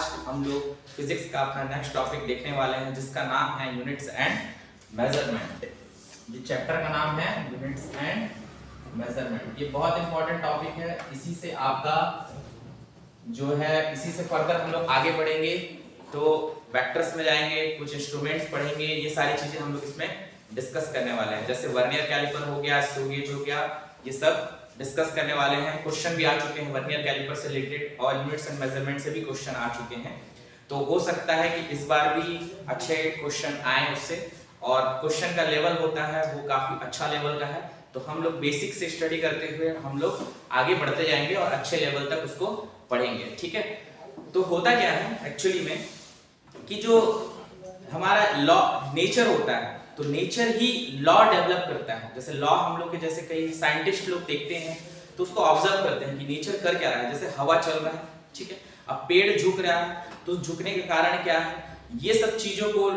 आज हम लोग फिजिक्स का अपना नेक्स्ट टॉपिक देखने वाले हैं जिसका नाम है यूनिट्स एंड मेजरमेंट। ये चैप्टर का नाम है यूनिट्स एंड मेजरमेंट। ये बहुत इंपॉर्टेंट टॉपिक है, इसी से आपका जो है इसी से फर्दर हम लोग आगे बढ़ेंगे तो वेक्टर्स में जाएंगे, कुछ इंस्ट्रूमेंट्स पढ़ेंगे, ये सारी चीजें हम लोग इसमें डिस्कस करने वाले हैं। जैसे वर्नियर कैलिपर हो गया, स्टोगेज हो गया, ये सब डिस्कस करने वाले हैं। क्वेश्चन भी आ चुके हैं वर्नियर कैलिपर से रिलेटेड और यूनिट्स एंड मेजरमेंट से भी क्वेश्चन आ चुके हैं, तो हो सकता है कि इस बार भी अच्छे क्वेश्चन आए उससे। और क्वेश्चन का लेवल होता है वो काफी अच्छा लेवल का है, तो हम लोग बेसिक से स्टडी करते हुए हम लोग आगे बढ़ते जाएंगे और अच्छे लेवल तक उसको पढ़ेंगे। ठीक है, तो होता क्या है एक्चुअली में कि जो हमारा लॉ नेचर होता है, तो नेचर ही लॉ डेवलप करता है। जैसे लॉ हम लोग के जैसे कई साइंटिस्ट लोग देखते हैं तो उसको ऑब्जर्व करते हैं कि नेचर कर क्या रहा है। जैसे हवा चल रहा है, ठीक है, अब पेड़ झुक रहा है तो झुकने के कारण क्या है, ये सब चीजों को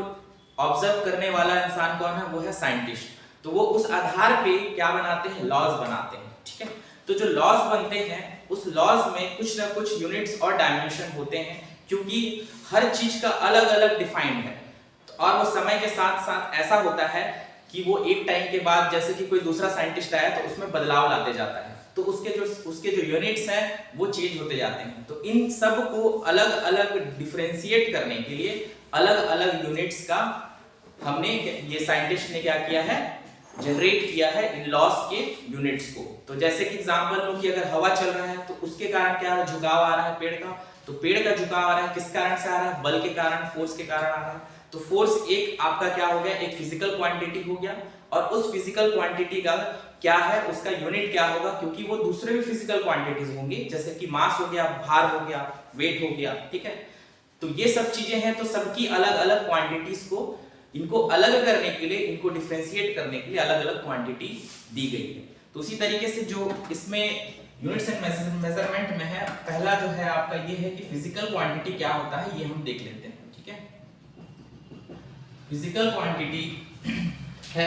ऑब्जर्व करने वाला इंसान कौन है, वो है साइंटिस्ट। तो वो उस आधार पे क्या बनाते हैं, लॉज बनाते हैं। ठीक है, तो जो लॉज बनते हैं उस लॉज में कुछ ना कुछ यूनिट्स और डायमेंशन होते हैं, क्योंकि हर चीज का अलग अलग डिफाइंड है। और वो समय के साथ साथ ऐसा होता है कि वो एक टाइम के बाद जैसे कि कोई दूसरा साइंटिस्ट आया तो उसमें बदलाव लाते जाता है, तो उसके जो यूनिट्स हैं वो चेंज होते जाते हैं। तो इन सब को अलग अलग डिफरेंशिएट करने के लिए अलग अलग यूनिट्स का हमने ये साइंटिस्ट ने क्या किया है, जनरेट किया है इन लॉस के यूनिट्स को। तो जैसे कि एग्जांपल लो कि अगर हवा चल रहा है तो उसके कारण क्या है, झुकाव आ रहा है पेड़ का, तो पेड़ का झुकाव आ रहा है किस कारण से आ रहा है, बल के कारण, फोर्स के कारण आ रहा है। तो फोर्स एक आपका क्या हो गया, एक फिजिकल क्वांटिटी हो गया, और उस फिजिकल क्वांटिटी का क्या है, उसका यूनिट क्या होगा, क्योंकि वो दूसरे भी फिजिकल क्वांटिटीज होंगी, जैसे कि मास हो गया, भार हो गया, वेट हो गया। ठीक है, तो ये सब चीजें हैं, तो सबकी अलग अलग क्वांटिटीज को इनको अलग करने के लिए, इनको डिफरेंशिएट करने के लिए अलग अलग क्वांटिटी दी गई है। तो उसी तरीके से जो इसमें यूनिट्स एंड मेजरमेंट में है, पहला जो है आपका ये है कि फिजिकल क्वांटिटी क्या होता है, ये हम देख लेते हैं। ठीक है, फिजिकल क्वांटिटी है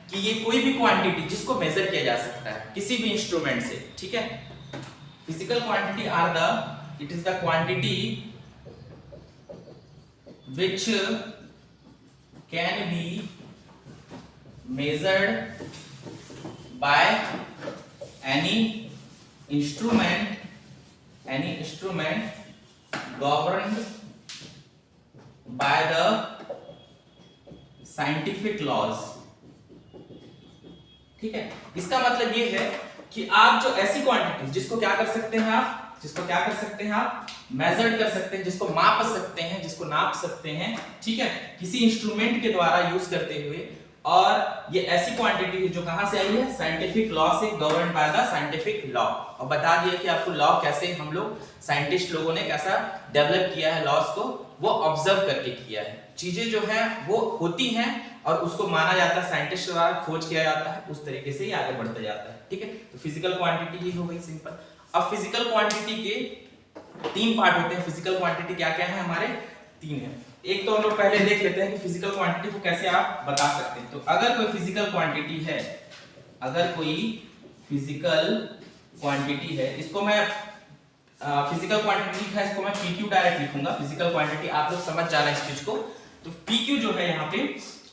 कि ये कोई भी क्वांटिटी जिसको मेजर किया जा सकता है किसी भी इंस्ट्रूमेंट से। ठीक है, physical quantity are the, it is the quantity which can be measured by any instrument governed by the scientific laws। ठीक है, इसका मतलब ये है कि आप जो ऐसी क्वांटिटी जिसको क्या कर सकते हैं आप, मेजर्ड कर सकते हैं, जिसको माप सकते हैं, जिसको नाप सकते हैं, ठीक है, किसी इंस्ट्रूमेंट के द्वारा यूज करते हुए। और ये ऐसी क्वांटिटी है जो कहां से आई है, साइंटिफिक लॉ से, govern by the scientific law. और बता दिया कि आपको लॉ कैसे हम लोग साइंटिस्ट लोगों ने कैसा डेवलप किया है, लॉस को वो ऑब्जर्व करके किया है। चीजें जो है वो होती हैं और उसको माना जाता है, साइंटिस्ट द्वारा खोज किया जाता है, उस तरीके से ही आगे बढ़ता जाता है। ठीक है, तो फिजिकल क्वांटिटी ये हो गई सिंपल। अब फिजिकल क्वांटिटी के तीन पार्ट होते हैं। फिजिकल क्वांटिटी क्या क्या है हमारे, तीन है। एक तो हम लोग पहले देख लेते हैं कि फिजिकल क्वांटिटी को कैसे आप बता सकते हैं। तो अगर कोई फिजिकल क्वांटिटी है, इसको मैं फिजिकल क्वांटिटी लिखा है, इसको मैं PQ डायरेक्ट लिखूंगा। फिजिकल क्वांटिटी आप लोग समझ जाना इस चीज को। तो PQ जो है यहाँ पे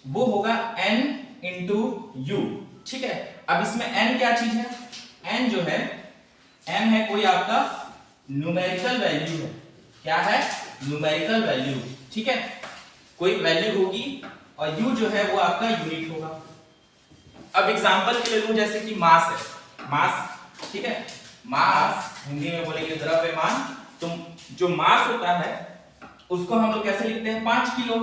वो होगा N into U। ठीक है, अब इसमें N क्या चीज है, N जो है, N है कोई आपका न्यूमेरिकल वैल्यू है। क्या है, न्यूमेरिकल वैल्यू। ठीक है, कोई वैल्यू होगी, और U जो है वो आपका यूनिट होगा। अब एग्जांपल के लिए लूं, जैसे कि मास है, मास। ठीक है, मास हिंदी में बोलेंगे द्रव्यमान। तो जो मास होता है उसको हम लोग कैसे लिखते हैं, 5 किलो,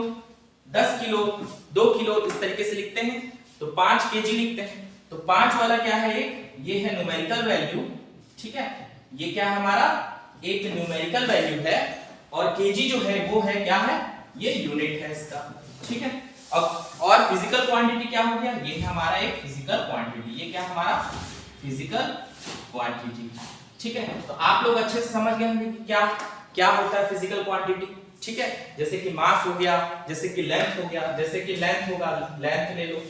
10 किलो, 2 किलो, इस तरीके से लिखते हैं। तो 5 kg लिखते हैं। तो 5 वाला क्या है, एक ये है न्यूमेरिकल वैल्यू। ठीक है, ये क्या है हमारा, एक न्यूमेरिकल वैल्यू है, और केजी जो है वो है क्या है, ये यूनिट है इसका। ठीक है, अब और फिजिकल क्वांटिटी क्या हो गया, ये है हमारा एक फिजिकल क्वांटिटी। ये क्या हमारा फिजिकल क्वांटिटी। ठीक है, तो आप लोग अच्छे से समझ गए होंगे कि क्या क्या होता है फिजिकल क्वांटिटी। ठीक है, जैसे कि मास हो गया, जैसे कि लेंथ हो गया, जैसे कि लेंथ होगा, लेंथ ले लो,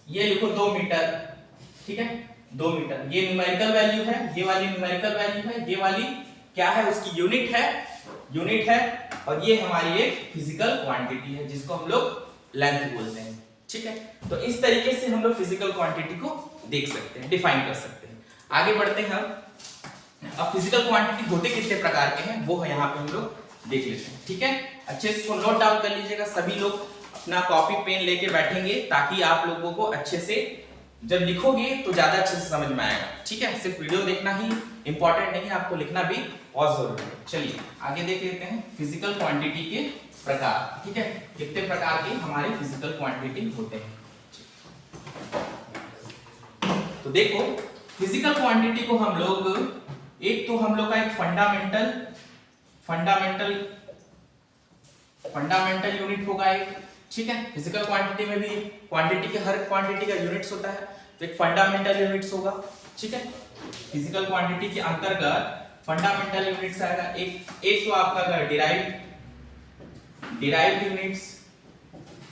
ये लिखो 2 मीटर। ठीक है, 2 मीटर, ये न्यूमेरिकल वैल्यू है, ये वाली न्यूमेरिकल वैल्यू है, ये वाली क्या है, उसकी यूनिट है और ये हमारी एक फिजिकल क्वांटिटी है जिसको हम लोग लेंथ बोलते हैं। ठीक है, तो इस तरीके से हम लोग फिजिकल क्वांटिटी को देख सकते हैं, डिफाइन कर सकते हैं। आगे बढ़ते हैं। अब फिजिकल क्वांटिटी होते कितने प्रकार के हैं वो यहाँ पे हम लोग देख लेते हैं। ठीक है, अच्छे से इसको नोट डाउन कर लीजिएगा। सभी लोग अपना कॉपी पेन लेके बैठेंगे ताकि आप लोगों को अच्छे से जब लिखोगे तो ज्यादा अच्छे से समझ में आएगा। ठीक है, सिर्फ वीडियो देखना ही इंपॉर्टेंट नहीं है, आपको लिखना भी बहुत जरूरी है। चलिए आगे देख लेते हैं फिजिकल क्वांटिटी के प्रकार। ठीक है, कितने प्रकार के हमारे फिजिकल क्वांटिटी होते हैं। तो देखो फिजिकल क्वांटिटी को हम लोग एक तो हम लोग का एक फंडामेंटल यूनिट होगा एक। ठीक है, फिजिकल क्वांटिटी में भी क्वांटिटी के हर क्वांटिटी का यूनिट्स होता है, तो एक फंडामेंटल यूनिट्स होगा। ठीक है, फिजिकल क्वांटिटी के अंतर्गत फंडामेंटल यूनिट्स आएगा एक तो आपका डिराइव्ड यूनिट्स।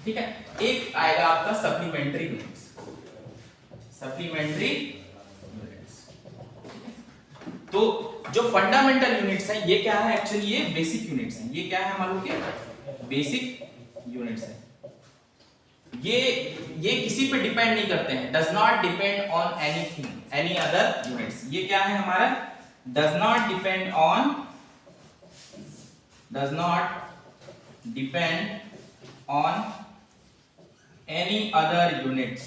ठीक है, एक आएगा आपका सप्लीमेंट्री यूनिट्स। तो जो फंडामेंटल यूनिट्स है ये क्या है, एक्चुअली ये बेसिक यूनिट्स हैं। ये क्या है हमारे के बेसिक यूनिट्स हैं। ये किसी पे डिपेंड नहीं करते हैं, does not depend on anything any other units. ये क्या है हमारा, does not depend on any other units.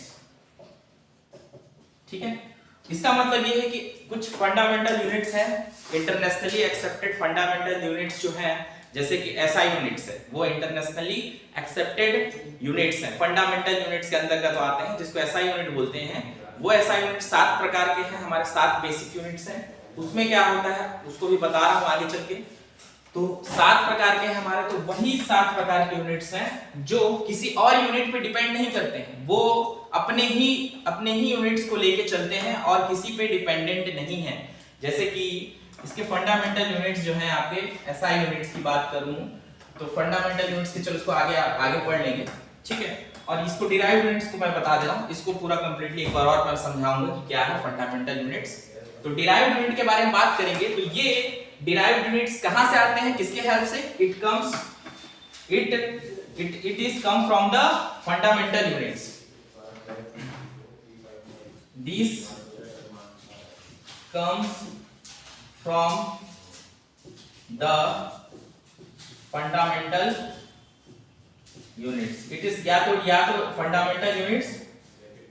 ठीक है, इसका मतलब ये है कि कुछ फंडामेंटल यूनिट्स हैं, इंटरनेशनली एक्सेप्टेड फंडामेंटल यूनिट्स जो हैं, जैसे कि एसआई यूनिट्स है, वो इंटरनेशनली एक्सेप्टेड यूनिट्स हैं, फंडामेंटल यूनिट्स के अंतर्गत आते हैं, जिसको एसआई यूनिट बोलते हैं। वो एसआई यूनिट 7 प्रकार के हैं, हमारे 7 बेसिक यूनिट्स हैं। उसमें क्या होता है उसको भी बता रहा हूं आगे चल के। तो 7 प्रकार के हमारे, तो वही 7 प्रकार के यूनिट्स हैं जो किसी और यूनिट पे डिपेंड नहीं करते हैं, वो अपने ही यूनिट्स को लेके चलते हैं और किसी पे डिपेंडेंट नहीं है। जैसे कि इसके फंडामेंटल यूनिट्स जो हैं आपके एसआई यूनिट्स की बात करूं तो फंडामेंटल यूनिट्स के, चलो इसको आगे पढ़ लेंगे। ठीक है, और इसको डिराइव्ड यूनिट्स को मैं बता दे रहा हूं, इसको पूरा कंप्लीटली एक बार और मैं समझाऊंगा कि क्या है फंडामेंटल यूनिट्स। तो डिराइव्ड यूनिट के बारे में बात करेंगे तो ये डिराइव्ड यूनिट्स कहां से आते हैं, किसके हेल्प से, it is come from the fundamental units. This comes from the fundamental units. It is या तो फंडामेंटल यूनिट्स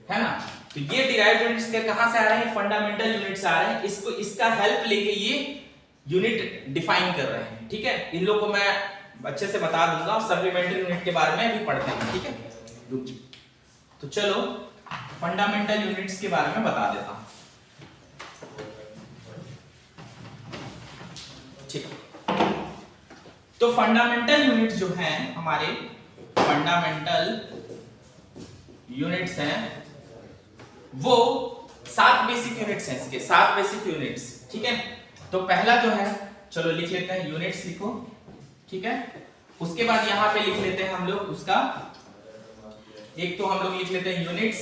है ना, तो ये डिराइव्ड यूनिट्स के कहां से आ रहे हैं, फंडामेंटल यूनिट्स आ रहे हैं। इसका हेल्प लेके ये यूनिट डिफाइन कर रहे हैं। ठीक है, इन लोगों को मैं अच्छे से बता दूंगा और सप्लीमेंट्री यूनिट के बारे में भी पढ़ते हैं। ठीक है, तो चलो फंडामेंटल यूनिट्स के बारे में बता देता हूं। ठीक, तो फंडामेंटल यूनिट्स जो हैं हमारे, फंडामेंटल यूनिट्स हैं वो 7 बेसिक यूनिट्स हैं, इसके 7 बेसिक यूनिट्स। ठीक है, तो पहला जो है, चलो लिख लेते हैं, यूनिट्स लिखो। ठीक है, उसके बाद यहां पे लिख लेते हैं हम लोग उसका, एक तो हम लोग लिख लेते हैं यूनिट्स।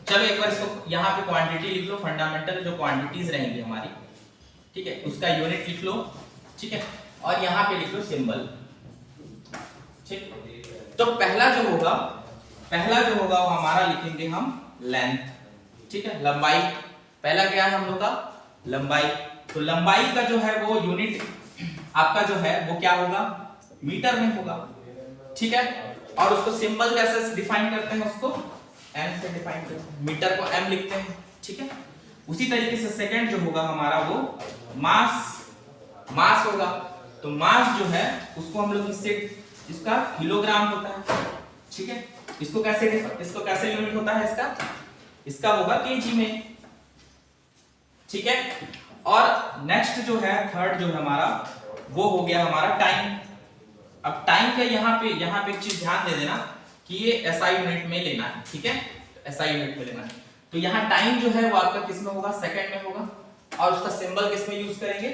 चलो एक बार इसको यहाँ पे क्वांटिटी लिख लो, फंडामेंटल जो क्वांटिटीज रहेंगी हमारी। ठीक है, उसका यूनिट लिख लो। ठीक है, और यहाँ पे लिख लो सिंबल। ठीक, तो पहला जो होगा वो हमारा लिखेंगे हम लेंथ। ठीक है, लंबाई। पहला क्या है हम लोग का, लंबाई। तो लंबाई का जो है वो यूनिट आपका जो है वो क्या होगा, मीटर में होगा। ठीक है, और उसको सिंबल कैसे डिफाइन करते हैं, उसको m से डिफाइन करते हैं, मीटर को m लिखते हैं। ठीक है, उसी तरीके से सेकंड जो होगा हमारा वो मास होगा। तो मास जो है उसको हम लोग इसका किलोग्राम होता है। ठीक है, इसको कैसे यूनिट होता है इसका होगा केजी में। ठीक है, और नेक्स्ट जो है, थर्ड जो है हमारा, वो हो गया हमारा टाइम। अब टाइम का यहाँ पे एक चीज ध्यान दे देना कि ये एसआई यूनिट में लेना है। ठीक है, एसआई यूनिट में लेना है। तो यहाँ टाइम जो है वो आपका किस में होगा, सेकंड में होगा, और उसका सिंबल किस में यूज करेंगे,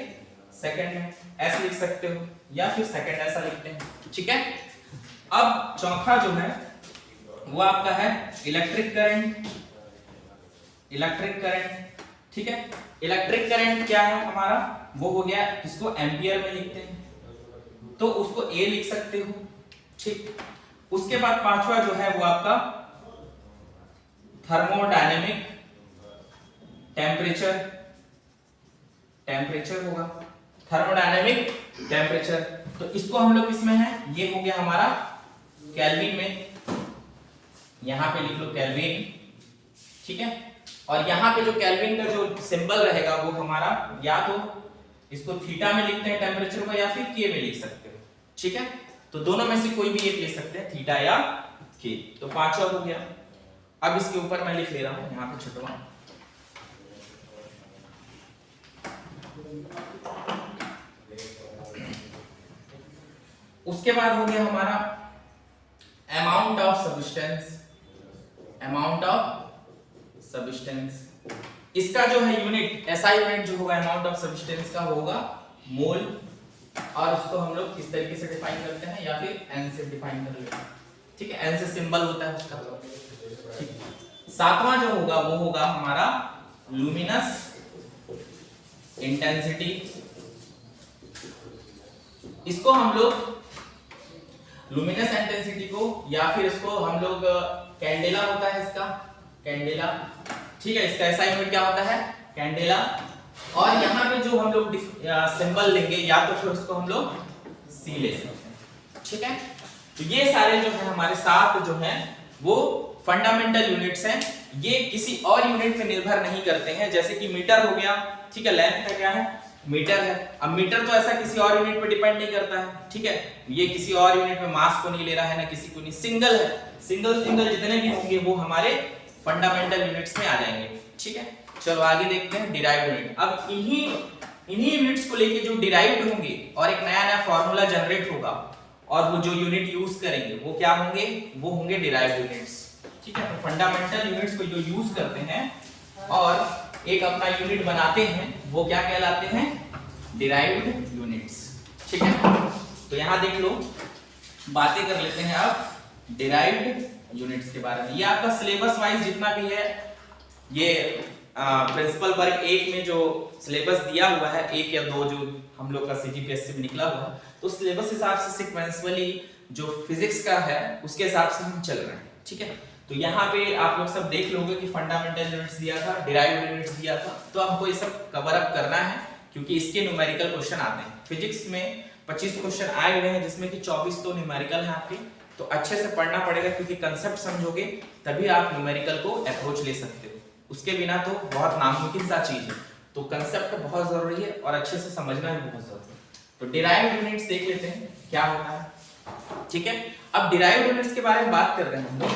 सेकंड में। ऐसे लिख सकते हो या फिर सेकंड ऐसा लिखते हैं। ठीक है, अब चौथा जो है वो आपका है इलेक्ट्रिक करंट। ठीक है, इलेक्ट्रिक करंट क्या है हमारा, वो हो गया, इसको एम्पियर में लिखते हैं। तो उसको ए लिख सकते हो, ठीक। उसके बाद पांचवा जो है वो आपका थर्मोडायनेमिक टेम्परेचर, टेम्परेचर होगा, थर्मोडायनेमिक टेम्परेचर। तो इसको हम लोग किसमें है, ये हो गया हमारा केल्विन में, यहां पे लिख लो केल्विन, ठीक है। और यहाँ पे जो केल्विन का जो सिंबल रहेगा वो हमारा, या तो इसको थीटा में लिखते हैं टेम्परेचर को, या फिर के में लिख सकते हो, ठीक है। तो दोनों में से कोई भी एक ले सकते हैं, थीटा या के। तो पांचवा हो गया। अब इसके ऊपर मैं लिख ले रहा हूं यहाँ पे छठवां, उसके बाद हो गया हमारा amount of substance, amount of substance. इसका जो है यूनिट, ऐसा यूनिट जो होगा अमाउंट ऑफ सब्सटेंस का होगा मोल, और उसको हम लोग किस तरीके से डिफाइन करते हैं, या फिर एन से डिफाइन कर लेते हैं, ठीक है। एन से सिंबल होता है उसका, ठीक। सातवां जो होगा वो होगा हमारा लुमिनस इंटेंसिटी। इसको हम लोग लुमिनस इंटेंसिटी को, या फिर इसको हम लोग कैंडेला होता है इसका, कैंडेला, ठीक है। इसका ऐसा यूनिट क्या होता है, कैंडेला। और यहाँ पे जो हम लोग सिंबल लेंगे, या तो फिर उसको हम लोग सी ले सकते हैं, ठीक है। तो ये सारे जो है हमारे 7 जो हैं वो फंडामेंटल यूनिट्स हैं। ये किसी और यूनिट पे निर्भर नहीं करते हैं, जैसे कि मीटर हो गया, ठीक है, लेंथ का क्या है, मीटर है। अब मीटर तो ऐसा किसी और यूनिट पे डिपेंड नहीं करता है, ठीक है। ये किसी और यूनिट में मास को नहीं ले रहा है, ना किसी को नहीं, सिंगल है, सिंगल जितने भी होंगे वो हमारे फंडामेंटल यूनिट्स में आ जाएंगे, ठीक है। चलो आगे देखते हैं डिराइव्ड यूनिट। अब इन्हीं यूनिट्स को लेके जो डिराइव्ड होंगे और एक नया फॉर्मूला जनरेट होगा, और वो जो यूनिट यूज करेंगे वो क्या होंगे, वो होंगे डिराइव्ड यूनिट्स, ठीक है। तो फंडामेंटल यूनिट्स को जो यूज करते हैं और एक अपना यूनिट बनाते हैं, वो क्या कहलाते हैं, डिराइव्ड यूनिट्स, ठीक है। तो यहां देख लो, बातें कर लेते हैं अब डिराइव्ड यूनिट्स के बारे में। ये आपका सिलेबस वाइज जितना भी है, ये प्रिंसिपल वर्ग 1 में जो सिलेबस दिया हुआ है, 1 या 2 जो हम लोग का सीजीपीएससी में निकला हुआ है, तो सिलेबस हिसाब से सिक्वेंसली जो फिजिक्स का है उसके हिसाब से हम चल रहे हैं, ठीक है। तो यहाँ पे आप लोग सब देख लोगे कि फंडामेंटल यूनिट्स दिया था, डिराइव्ड यूनिट्स दिया था, तो हमको ये सब कवर अप करना है, क्योंकि इसके न्यूमेरिकल क्वेश्चन आते हैं। फिजिक्स में 25 क्वेश्चन आए हुए हैं, जिसमें कि 24 तो न्यूमेरिकल है आपके, तो अच्छे से पढ़ना पड़ेगा, क्योंकि कंसेप्ट समझोगे तभी आप न्यूमेरिकल को अप्रोच ले सकते हो, उसके बिना तो बहुत नामुमकिन सा चीज है। तो कंसेप्ट बहुत जरूरी है और अच्छे से समझना भी बहुत जरूरी है। तो डिराइव्ड यूनिट्स देख लेते हैं क्या होता है, ठीक है। अब डिराइव्ड यूनिट्स के बारे में बात कर रहे हैं हम लोग।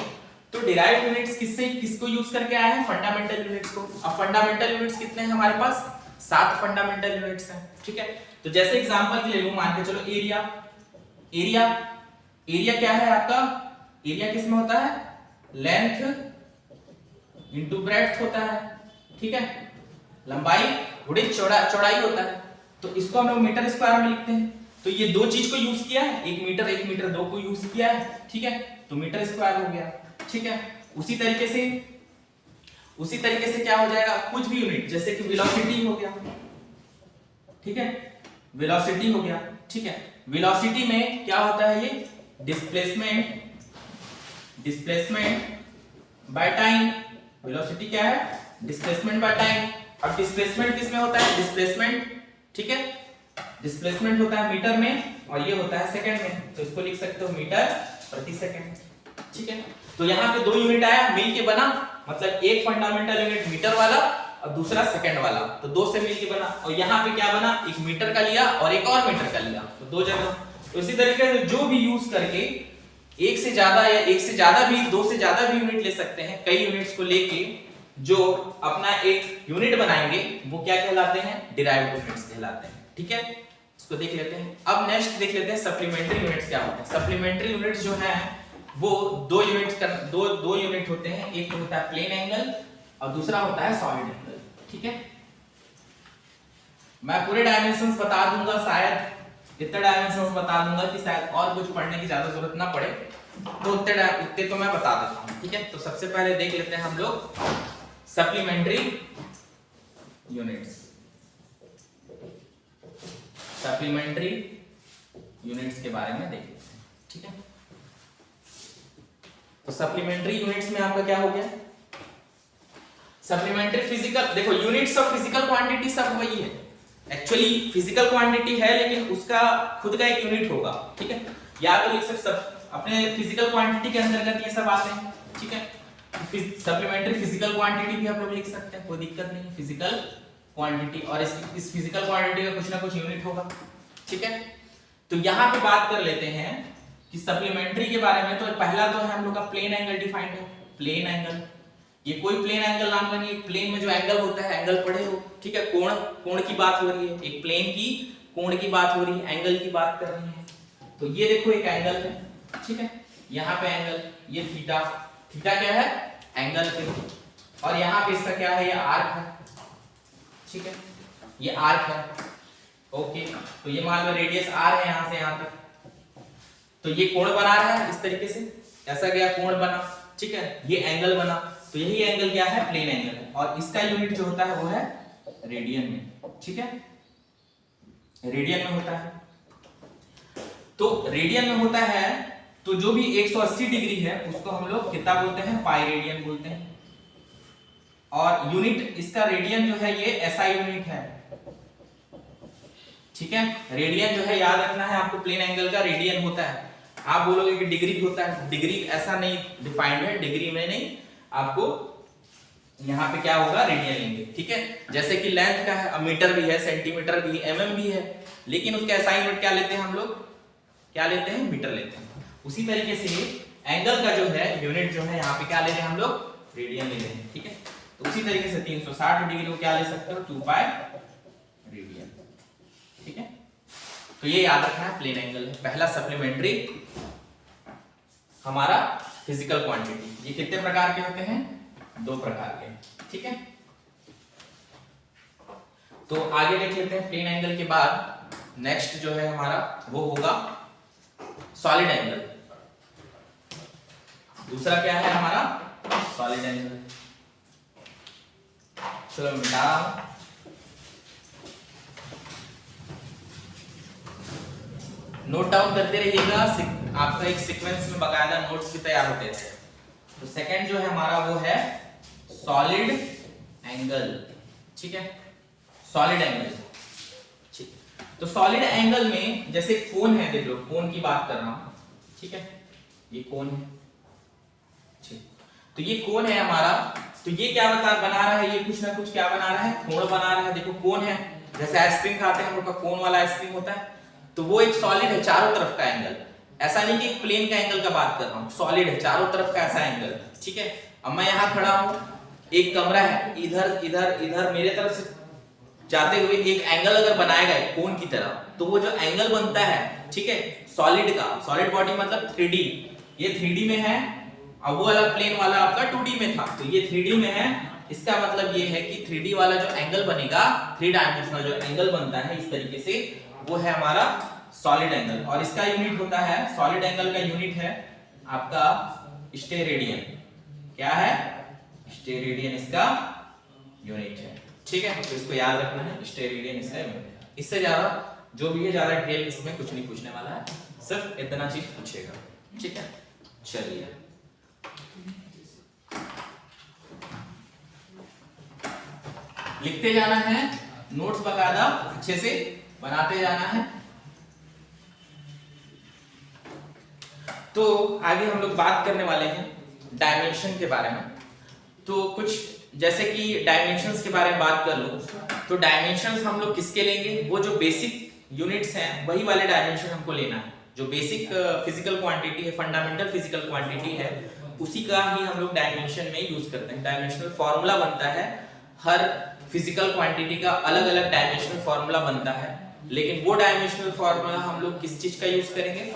तो डिराइव्ड यूनिट्स किसको यूज करके आए हैं, फंडामेंटल यूनिट्स को। अब फंडामेंटल यूनिट्स कितने हैं हमारे पास, 7 फंडामेंटल यूनिट्स हैं, ठीक है। तो जैसे एग्जांपल के लिए लूं, मान के चलो एरिया क्या है आपका, एरिया किसमें होता है, लेंथ इनटू ब्रेड्थ होता है, ठीक है। लंबाई गुणे चौड़ाई होता है। तो इसको हम लोग मीटर स्क्वायर में लिखते हैं। तो ये दो चीज को यूज किया है, एक मीटर 2 को यूज किया है, ठीक है। तो मीटर स्क्वायर हो गया, ठीक है। उसी तरीके से क्या हो जाएगा, कुछ भी यूनिट, जैसे कि वेलोसिटी हो गया, ठीक है, वेलोसिटी हो गया, ठीक है। वेलोसिटी में क्या होता है, ये डिस्प्लेसमेंट बाय टाइम। वेलोसिटी क्या है, डिस्प्लेसमेंट बाय टाइम। अब डिस्प्लेसमेंट किसमें होता है, डिस्प्लेसमेंट, ठीक है, डिस्प्लेसमेंट होता है मीटर में, और ये होता है सेकंड में। तो इसको लिख सकते हो मीटर प्रति सेकंड, ठीक है। तो यहाँ पे 2 यूनिट आया, मिल के बना, मतलब एक फंडामेंटल यूनिट मीटर वाला और दूसरा सेकंड वाला, तो 2 से मिल के बना। और यहाँ पे क्या बना, एक मीटर का लिया और एक और मीटर का लिया, तो 2 जगह। तो इसी तरीके से जो भी यूज करके एक से ज्यादा या एक से ज्यादा भी, 2 से ज्यादा भी यूनिट ले सकते हैं। कई यूनिट्स को लेके जो अपना एक यूनिट बनाएंगे वो क्या कहलाते हैं, डिराइव्ड यूनिट्स कहलाते हैं, ठीक है। इसको देख लेते हैं। अब नेक्स्ट देख लेते हैं सप्लीमेंट्री यूनिट्स क्या होते हैं। सप्लीमेंट्री यूनिट्स जो है वो 2 यूनिट होते हैं, एक होता है प्लेन एंगल और दूसरा होता है सॉलिड एंगल, ठीक है। मैं पूरे डायमेंशंस बता दूंगा, शायद इतने डायमेंशंस बता दूंगा कि शायद और कुछ पढ़ने की ज्यादा जरूरत ना पड़े, तो उतने तो मैं बता देता हूं, ठीक है। तो सबसे पहले देख लेते हैं हम लोग सप्लीमेंट्री यूनिट्स। सप्लीमेंट्री यूनिट्स के बारे में देख लेते हैं, ठीक है। तो सप्लीमेंट्री यूनिट्स में आपका क्या हो गया, सप्लीमेंट्री फिजिकल, देखो यूनिट्स ऑफ फिजिकल क्वांटिटी सब वही है, एक्चुअली फिजिकल क्वांटिटी है लेकिन उसका खुद का एक यूनिट होगा, ठीक है। या तो लिख सकते सब अपने फिजिकल क्वांटिटी के अंतर्गत ये सब आते हैं, ठीक है। सप्लीमेंट्री फिजिकल क्वांटिटी भी आप लोग लिख सकते हैं, कोई दिक्कत नहीं, फिजिकल क्वांटिटी, और इस फिजिकल क्वांटिटी का कुछ ना कुछ यूनिट होगा, ठीक है। तो यहाँ पे बात कर लेते हैं कि सप्लीमेंट्री के बारे में। तो पहला तो है हम लोग का प्लेन एंगल डिफाइंड है, प्लेन एंगल, ये कोई प्लेन एंगल नाम का नहीं, प्लेन में जो एंगल होता है, एंगल पढ़े हो, ठीक है। कोण की बात हो रही है, एक प्लेन की कोण की बात हो रही है, एंगल की बात कर रही है। तो ये देखो एक एंगल है, ठीक है, यहाँ पे एंगल, ये थीटा, थीटा क्या है, एंगल पे, और यहाँ पे इसका क्या है, ये आर्क है, ठीक है, ये आर्क है, ओके। तो ये मान लो रेडियस आर है यहाँ से यहाँ तक, तो ये कोण बना रहा है इस तरीके से, ऐसा गया कोण बना, ठीक है, ये एंगल बना, तो यही एंगल क्या है, प्लेन एंगल है, और इसका यूनिट जो होता है वो है रेडियन में, ठीक है, रेडियन में होता है। तो रेडियन में होता है, तो जो भी 180 डिग्री है उसको हम लोग कितना बोलते हैं, पाई रेडियन बोलते हैं, और यूनिट इसका रेडियन जो है ये एसआई यूनिट है, ठीक है। रेडियन जो है याद रखना है आपको, प्लेन एंगल का रेडियन होता है। आप बोलोगे कि डिग्री होता है, डिग्री ऐसा नहीं डिफाइंड है, डिग्री में नहीं, आपको यहाँ पे क्या होगा, रेडियन लेंगे, ठीक है। जैसे कि लेंथ का है, मीटर भी है, सेंटीमीटर भी है, एमएम भी है, लेकिन उसका एसआई यूनिट क्या लेते हैं हम लोग, क्या लेते हैं, मीटर लेते हैं। उसी तरीके से एंगल का जो है यूनिट जो है यहाँ पे क्या ले रहे हैं हम लोग, रेडियन ले रहे हैं, ठीक है। तो उसी तरीके से 360 डिग्री को क्या ले सकते हो, 2 पाई रेडियन, ठीक है। तो ये याद रखना है, प्लेन एंगल है पहला सप्लीमेंट्री हमारा फिजिकल क्वांटिटी। ये कितने प्रकार के होते हैं, 2 प्रकार के, ठीक है। तो आगे देख लेते हैं, प्लेन एंगल के बाद नेक्स्ट जो है हमारा वो होगा सॉलिड एंगल। दूसरा क्या है हमारा, सॉलिड एंगल। चलो मिटा रहा हूं, नोट डाउन करते रहिएगा, आपका एक सीक्वेंस में बकायदा नोट्स भी तैयार होते थे। तो सेकंड जो है हमारा वो है सॉलिड एंगल, ठीक है, सॉलिड एंगल, ठीक। तो सॉलिड एंगल में जैसे कोण है, देख लो कोण की बात कर रहा हूं, ठीक है, ये कोण है, ठीक। तो ये कोण है हमारा, तो ये क्या बना रहा है, ये कुछ ना कुछ क्या बना रहा है, कोण बना रहा है। देखो कोण है, जैसे आइसक्रीम खाते हैं हम लोग का कोण वाला आइसक्रीम होता है, तो वो एक सॉलिड है, चारों तरफ का एंगल, ऐसा नहीं कि एक प्लेन का एंगल का बात कर रहा हूं, सॉलिड है, चारों तरफ का ऐसा एंगल, ठीक है। अब मैं यहाँ खड़ा हूं, एक कमरा है, इधर इधर इधर मेरे तरफ से जाते हुए एक एंगल अगर बनाएगा कोण की तरह, तो वो जो एंगल बनता है, ठीक है, सॉलिड का, सॉलिड बॉडी मतलब 3D, ये 3D में है, अब वो वाला प्लेन वाला आपका 2D में था, तो ये 3D में है। इसका मतलब ये है कि 3D वाला जो एंगल बनेगा, 3 डायमेंशनल जो एंगल बनता है इस तरीके से, वो है हमारा सॉलिड एंगल, और इसका यूनिट होता है, सॉलिड एंगल का यूनिट है आपका स्टेरेडियन। क्या है, स्टेरेडियन इसका यूनिट है, ठीक है। तो इसको याद रखना है, स्टेरेडियन इसका यूनिट है। इससे ज्यादा जो भी है, ज्यादा डिटेल इसमें कुछ नहीं पूछने वाला है, सिर्फ इतना चीज पूछेगा, ठीक है। चलिए लिखते जाना है, नोट्स बकायदा अच्छे से बनाते जाना है। तो आगे हम लोग बात करने वाले हैं डायमेंशन के बारे में। तो कुछ जैसे कि डायमेंशंस के बारे में बात कर लो, तो डायमेंशंस हम लोग किसके लेंगे, वो जो बेसिक यूनिट्स हैं वही वाले डायमेंशन हमको लेना है। जो बेसिक फिजिकल क्वांटिटी है, फंडामेंटल फिजिकल क्वांटिटी है, उसी का ही हम लोग डायमेंशन में यूज करते हैं। डायमेंशनल फॉर्मूला बनता है, हर फिजिकल क्वांटिटी का अलग अलग डायमेंशनल फॉर्मूला बनता है, लेकिन वो डायमेंशनल फॉर्मूला हम लोग किस चीज का यूज करेंगे,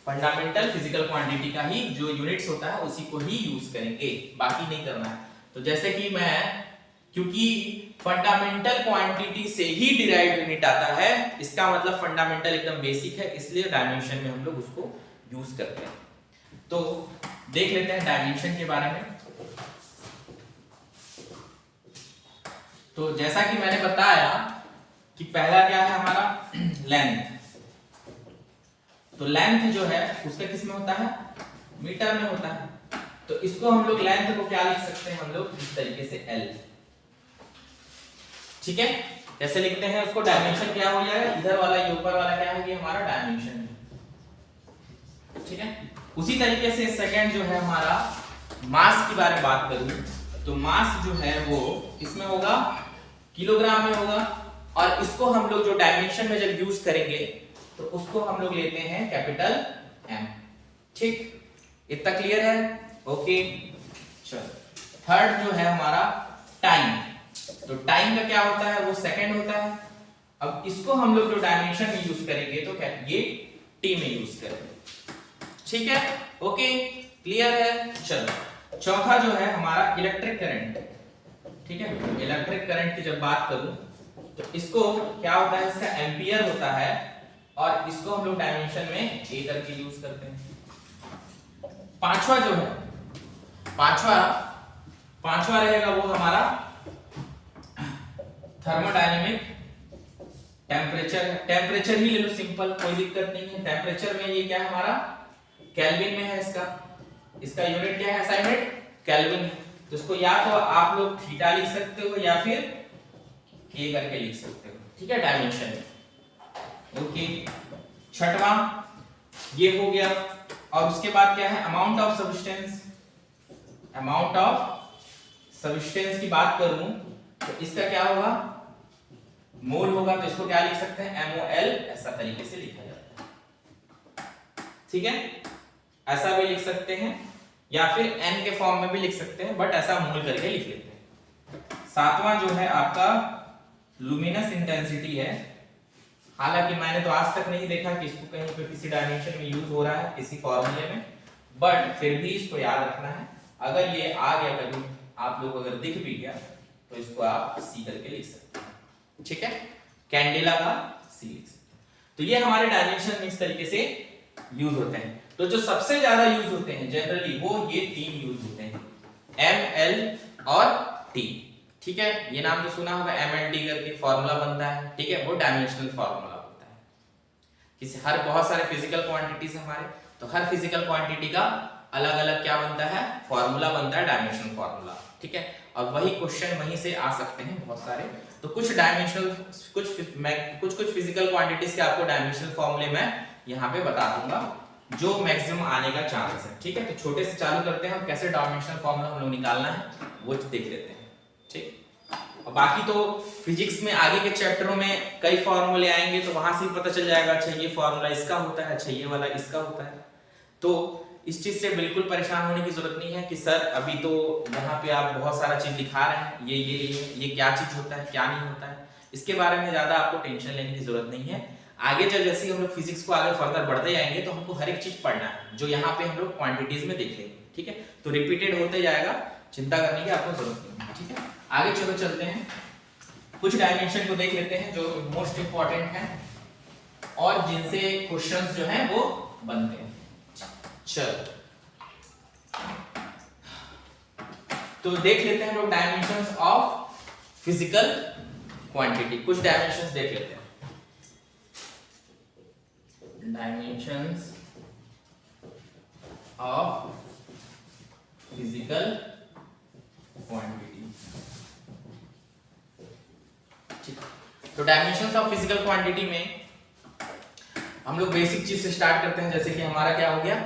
फंडामेंटल फिजिकल क्वांटिटी का ही जो यूनिट्स होता है उसी को ही यूज करेंगे, बाकी नहीं करना है। तो जैसे कि मैं, क्योंकि फंडामेंटल क्वांटिटी से ही डिराइव्ड यूनिट आता है, इसका मतलब फंडामेंटल एकदम बेसिक है, इसलिए डायमेंशन में हम लोग उसको यूज करते हैं। तो देख लेते हैं डायमेंशन के बारे में। तो जैसा कि मैंने बताया कि पहला क्या है हमारा, लेंथ, तो लेंथ जो है उसका किस में होता है, मीटर में होता है। तो इसको हम लोग लेंथ को क्या लिख सकते हैं, हम लोग इस तरीके से L, ठीक है। कैसे लिखते हैं उसको, डायमेंशन क्या हो जाएगा, इधर वाला ये ऊपर वाला क्या है, ये हमारा डायमेंशन है, ठीक है। उसी तरीके से सेकंड जो है हमारा मास की बारे में बात करूं तो मास जो है वो किसमें होगा, किलोग्राम में होगा। और इसको हम लोग जो डायमेंशन में जब यूज करेंगे तो उसको हम लोग लेते हैं कैपिटल M, ठीक। इतना क्लियर है, ओके। चलो थर्ड जो है हमारा टाइम। तो टाइम का क्या होता है, वो सेकंड होता है। अब इसको हम लोग जो डायमेंशन में यूज करेंगे तो क्या ये टी में यूज करेंगे, ठीक है, ओके, क्लियर है। चलो चौथा जो है हमारा इलेक्ट्रिक करंट, ठीक है। इलेक्ट्रिक करंट की जब बात करूं तो इसको क्या होता है, इसका एम्पियर होता है और इसको हम लोग डायमेंशन में ए करके यूज करते हैं। पांचवा जो है, पांचवा रहेगा वो हमारा थर्मोडायनेमिक टेम्परेचर। टेम्परेचर ही ले लो, सिंपल, कोई दिक्कत नहीं है। टेम्परेचर में ये क्या है हमारा, केल्विन में है। इसका यूनिट क्या है, SI यूनिट केल्विन है। तो इसको या तो आप लोग थीटा लिख सकते हो या फिर के करके लिख सकते हो, ठीक है, डायमेंशन में, ओके। छठवां ये हो गया। और उसके बाद क्या है, amount of substance. Amount of substance की बात करूं तो इसका क्या होगा, मोल होगा। तो इसको क्या लिख सकते हैं, MOL, ऐसा तरीके से लिखा जाता है, ठीक है। ऐसा भी लिख सकते हैं या फिर N के फॉर्म में भी लिख सकते हैं, बट ऐसा मोल करके लिख लेते हैं। सातवां जो है आपका लुमिनस इंटेंसिटी है। हालांकि मैंने तो आज तक नहीं देखा कि इसको कहीं पे किसी डायमेंशन में यूज हो रहा है किसी फॉर्मूले में, बट फिर भी इसको याद रखना है। अगर ये आ गया कभी आप लोग अगर दिख भी गया तो इसको आप C करके लिख सकते हैं, ठीक है, कैंडेला का C लिख सकते हैं। तो ये हमारे डायमेंशन इस तरीके से यूज होते हैं। तो जो सबसे ज्यादा यूज होते हैं जनरली वो ये तीन यूज होते हैं, M, L और T, ठीक है। ये नाम जो सुना होगा MLT करके फॉर्मूला बनता है, ठीक है, वो डायमेंशनल फॉर्मूला होता है। किसी हर बहुत सारे फिजिकल क्वांटिटीज हमारे, तो हर फिजिकल क्वांटिटी का अलग अलग क्या बनता है, फॉर्मूला बनता है, डायमेंशनल फॉर्मूला, ठीक है। और वही क्वेश्चन वहीं से आ सकते हैं बहुत सारे। तो कुछ डायमेंशनल कुछ फिजिकल क्वांटिटीज के आपको डायमेंशनल फॉर्मूले मैं यहाँ पे बता दूंगा जो मैक्सिमम आने का चांस है, ठीक है। तो छोटे से चालू करते हैं, हम कैसे डायमेंशनल फॉर्मूला हम लोग निकालना है वो देख लेते हैं, ठीक। और बाकी तो फिजिक्स में आगे के चैप्टरों में कई फॉर्मूले आएंगे तो वहां से पता चल जाएगा, अच्छा ये फॉर्मूला इसका होता है, अच्छा ये वाला इसका होता है। तो इस चीज से बिल्कुल परेशान होने की जरूरत नहीं है कि सर अभी तो यहाँ पे आप बहुत सारा चीज दिखा रहे हैं, ये क्या चीज होता है, क्या नहीं होता है, इसके बारे में ज्यादा आपको टेंशन लेने की जरूरत नहीं है। आगे जब जैसे हम लोग फिजिक्स को आगे फर्दर बढ़ते जाएंगे तो हमको हर एक चीज पढ़ना है जो यहाँ पे हम लोग क्वांटिटीज में देख लेंगे, ठीक है। तो रिपीटेड होते जाएगा, चिंता करने की आपको जरूरत नहीं है, ठीक है। आगे चलो चलते हैं, कुछ डायमेंशन को देख लेते हैं जो मोस्ट इंपॉर्टेंट है और जिनसे क्वेश्चंस जो हैं वो बनते हैं। चलो तो देख लेते हैं हम लोग डायमेंशंस ऑफ फिजिकल क्वांटिटी। कुछ डायमेंशंस देख लेते हैं, डायमेंशंस ऑफ फिजिकल क्वांटिटी, ठीक। तो डायमेंशंस ऑफ फिजिकल क्वांटिटी में हम लोग बेसिक चीज से स्टार्ट करते हैं। जैसे कि हमारा क्या हो गया,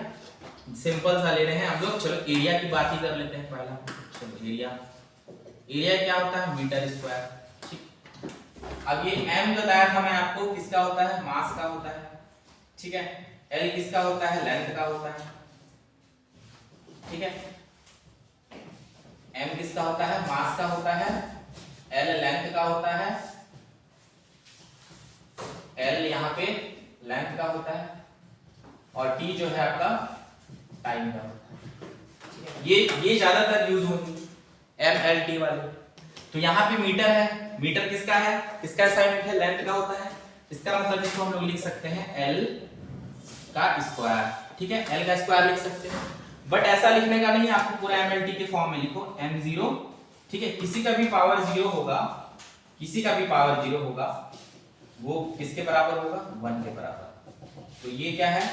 सिंपल सा ले रहे हैं हम लोग, चलो एरिया की बात ही कर लेते हैं पहला। चलो एरिया क्या होता है, मीटर स्क्वायर, ठीक। अब ये m बताया था मैं आपको, किसका होता है, मास का होता है, ठीक है। L किसका होता है, लेंथ का होता है, ठीक है। m किसका होता है, मास का होता है, L लेंथ का होता है, L यहाँ पे लेंथ का होता है और T जो है आपका टाइम का होता है। ये ज्यादातर यूज होती है MLT वाली। तो यहाँ पे मीटर है, मीटर किसका है, किसका असाइनमेंट है, लेंथ का होता है। इसका मतलब इसको हम लोग लिख सकते हैं L का स्क्वायर, ठीक है, L का स्क्वायर लिख सकते हैं। बट ऐसा लिखने का नहीं, आपको पूरा MLT के फॉर्म में लिखो m0, ठीक है। किसी का भी पावर 0 होगा, किसी का भी पावर 0 होगा वो किसके बराबर होगा, 1 के बराबर, तो ये क्या है,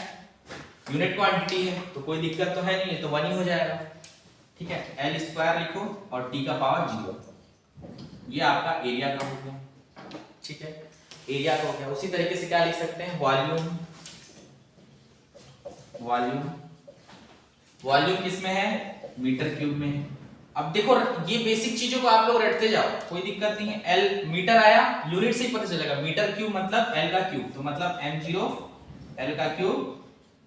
यूनिट क्वांटिटी है, तो कोई दिक्कत तो है नहीं, है तो 1 ही हो जाएगा। ठीक है, एल स्क्वायर लिखो और टी का पावर 0, ये आपका एरिया का हो गया। ठीक है, एरिया का हो गया। उसी तरीके से क्या लिख सकते हैं, वॉल्यूम। वॉल्यूम वॉल्यूम किसमें है, मीटर क्यूब में है। अब देखो ये बेसिक चीजों को आप लोग रटते जाओ, कोई दिक्कत नहीं है। एल मीटर आया, यूनिट से ही पता चलेगा, मीटर क्यूब मतलब एल का क्यूब, तो मतलब m0 एल का क्यूब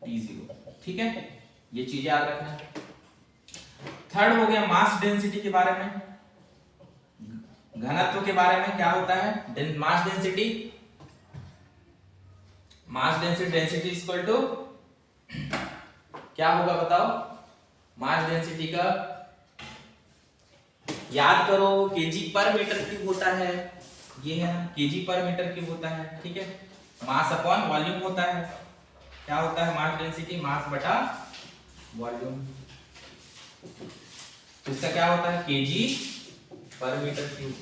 t0। ठीक है, ये चीज याद रखना है। थर्ड हो गया मास डेंसिटी के बारे में, घनत्व के बारे में। क्या होता है mass density, mass density equal to क्या होगा बताओ, मास डेंसिटी का याद करो, केजी पर मीटर क्यूब होता है, ये है ना, केजी पर मीटर क्यूब होता है। ठीक है, मास अपॉन वॉल्यूम होता है। क्या होता है मास डेंसिटी, मास बटा वॉल्यूम। तो इसका क्या होता है, केजी पर मीटर क्यूब।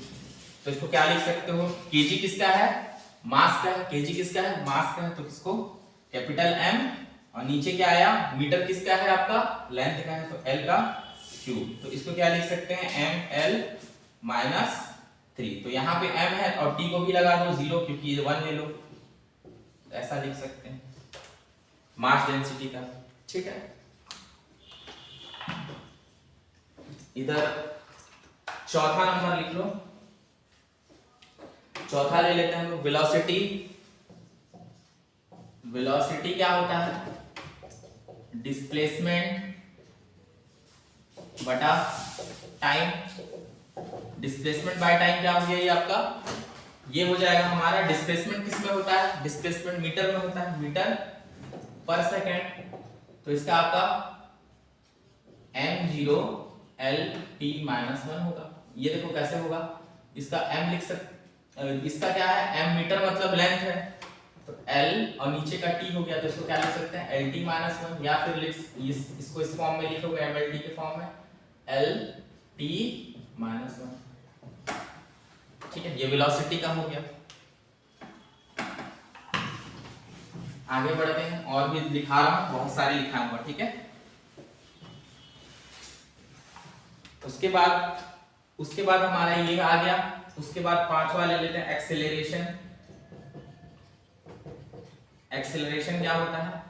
तो इसको क्या लिख सकते हो, केजी किसका है, मास का है, केजी किसका है, मास का है, तो किसको कैपिटल एम, और नीचे क्या आया, मीटर किसका है आपका, लेंथ का है, तो एल का क्यूब। तो इसको क्या लिख सकते हैं, एम एल माइनस 3। तो यहाँ पे एम है और टी को भी लगा दो 0, क्योंकि ये 1 ले लो, ऐसा लिख सकते हैं मास डेंसिटी का। ठीक है, इधर चौथा नंबर लिख लो, चौथा ले लेते हैं हम लोग, वेलोसिटी। वेलोसिटी क्या होता है, डिस्प्लेसमेंट बटा टाइम। डिस्प्लेसमेंट बाय टाइम क्या हो गया ये आपका, ये हो जाएगा हमारा, डिस्प्लेसमेंट किस में होता है, डिस्प्लेसमेंट मीटर में होता है, मीटर पर सेकेंड। तो इसका आपका m0 l t माइनस 1 होगा। ये देखो कैसे होगा, इसका m लिख सकते, इसका क्या है, m मीटर मतलब लेंथ है, तो l और नीचे का t हो गया, तो इसको क्या लिख सकते हैं, lt माइनस 1, या फिर इसको इस फॉर्म में लिखोगे mlt के फॉर्म में, lt माइनस 1। ठीक है, ये वेलोसिटी का हो गया। आगे बढ़ते हैं, और भी लिखा रहा हूं, बहुत सारे लिखाऊंगा। ठीक है, उसके बाद हमारा ये आ गया। उसके बाद पांचवा ले लेते हैं, एक्सेलरेशन। एक्सेलरेशन क्या होता है,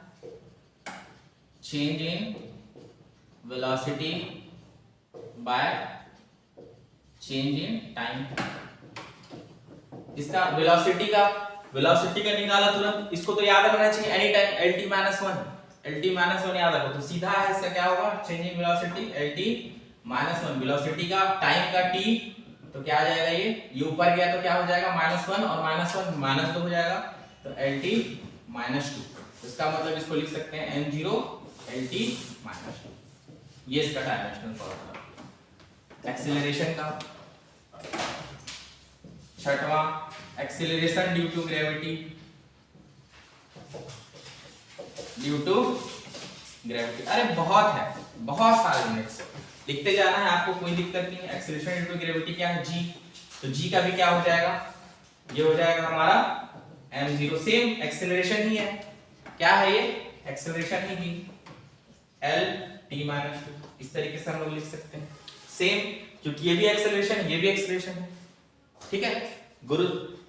change in velocity by change in time. इसका वेलोसिटी का निकाला तुरंत, इसको तो याद रखना चाहिए any time, lt minus 1, lt minus 1 याद रखो, तो सीधा है इसका क्या होगा, change in velocity lt minus 1, velocity का टाइम का t, तो क्या आ जाएगा, ये ऊपर गया तो क्या हो जाएगा, -1 और -1 -2 हो जाएगा, तो lt -2। इसका मतलब इसको लिख सकते हैं m0 lt -2। ये इसका डायमेंशनल फॉर्मूला एक्सीलरेशन का। छठवां, acceleration due to gravity. Due to gravity, अरे बहुत है, बहुत सारे यूनिट्स लिखते जाना है आपको, कोई दिक्कत नहीं है। एक्सीलरेशन ड्यू टू ग्रेविटी क्या है, g, तो g का भी क्या हो जाएगा, ये हो जाएगा हमारा m0, सेम एक्सीलरेशन ही है। क्या है ये, एक्सीलरेशन ही की lt-2, इस तरीके से हम लोग लिख सकते हैं सेम, क्योंकि ये भी एक्सीलरेशन, ये भी एक्सीलरेशन है। ठीक है,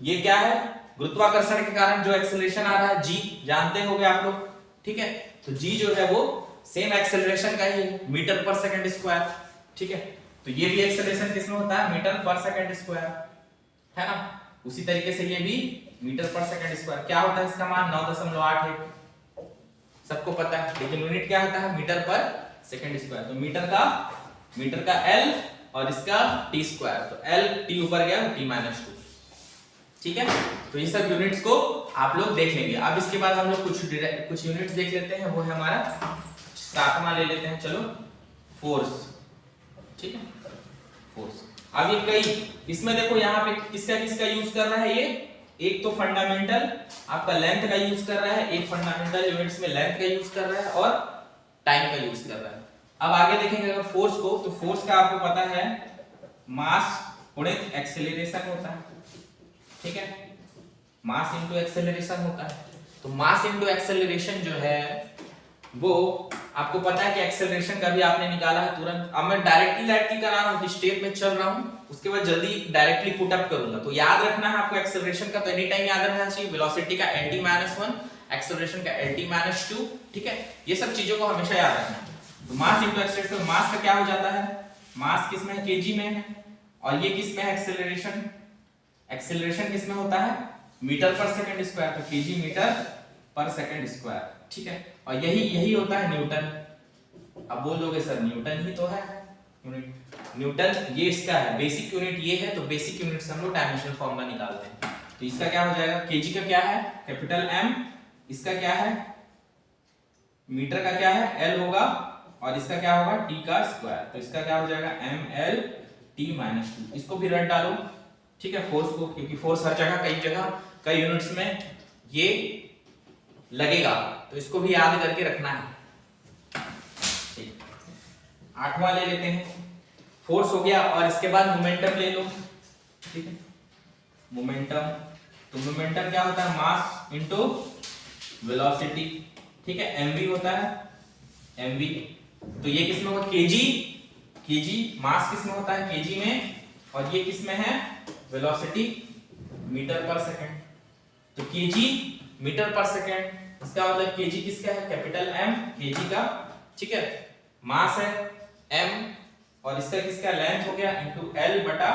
ये क्या है, गुरुत्वाकर्षण के कारण जो एक्सीलरेशन आ रहा है g, जानते होंगे आप लोग। ठीक है, तो g जो है वो सेम एक्सेलरेशन का ही है, मीटर पर सेकंड स्क्वायर। ठीक है, तो ये भी एक्सेलरेशन किसमें होता है, मीटर पर सेकंड स्क्वायर, है ना। उसी तरीके से ये भी मीटर पर सेकंड स्क्वायर। क्या होता है इसका मान, 9.81, सबको पता है, लेकिन यूनिट क्या होता है, मीटर पर सेकंड स्क्वायर। तो मीटर का L और इसका t स्क्वायर, तो L t ऊपर गया तो t-2। ठीक है, तो ये सब यूनिट्स को आप लोग देख लेंगे। अब इसके बाद हम लोग कुछ यूनिट्स देख लेते हैं, वो है हमारा 7वां ले लेते हैं, चलो, फोर्स। ठीक है, फोर्स। अब ये कई, इसमें देखो यहाँ पे किसका यूज कर रहा है, ये एक तो फंडामेंटल आपका लेंथ का यूज कर रहा है, एक फंडामेंटल यूनिट्स में लेंथ का यूज कर रहा है और टाइम का यूज कर रहा है। अब आगे देखेंगे अगर फोर्स को, तो फोर्स का आपको पता है मास गुणित एक्सेलरेशन होता है। ठीक है, मास इनटू एक्सेलरेशन होता है। तो मास इनटू एक्सेलरेशन जो है वो आपको पता है कि एक्सेलरेशन का भी आपने निकाला है तुरंत। अब मैं डायरेक्टली कर रहा हूं कि स्टेप में चल रहा हूं, उसके बाद जल्दी डायरेक्टली पुट अप करूंगा। तो याद रखना है आपको एक्सेलरेशन का, तो एनी टाइम याद रखना चाहिए वेलोसिटी का lt -1, एक्सेलरेशन का lt -2, ठीक है। ये सब चीजों को हमेशा याद रखना है। तो मास इनटू एक्सेलरेशन, मास का क्या हो जाता है, मास किस में है, केजी में है, और ये किस में है, एक्सेलरेशन। एक्सेलरेशन किस में होता है, मीटर पर सेकंड स्क्वायर, तो केजी मीटर पर सेकंड स्क्वायर, ठीक है। और यही होता है न्यूटन। अब बोलोगे सर न्यूटन ही तो है यूनिट, न्यूटन ये इसका है, बेसिक यूनिट ये है, तो बेसिक यूनिट से हम लोग डायमेंशनल फॉर्मूला निकालते हैं। तो इसका क्या हो जाएगा, केजी का क्या है, कैपिटल M, इसका क्या है, मीटर का क्या है, L होगा, और इसका क्या होगा, T का स्क्वायर, तो इसका क्या हो जाएगा, mLT -2। इसको भी रट डालो, ठीक है, फोर्स को, क्योंकि फोर्स हर जगह कई यूनिट्स में ये लगेगा, तो इसको भी याद करके रखना है। ठीक, 8वां ले लेते हैं, फोर्स हो गया, और इसके बाद मोमेंटम ले लो, ठीक है। मोमेंटम, तो मोमेंटम क्या होता है, मास इनटू वेलोसिटी, ठीक है, mv होता है, mv। तो ये किसमें होगा, केजी, मास किसमें होता है, केजी में, और ये किसमें है, वेलोसिटी मीटर पर सेकंड। तो केजी मीटर पर सेकंड, इसका मतलब केजी किसका है, कैपिटल M, केजी का, ठीक है। मास है m, और इसका किसका, लेंथ हो गया, इनटू L बटा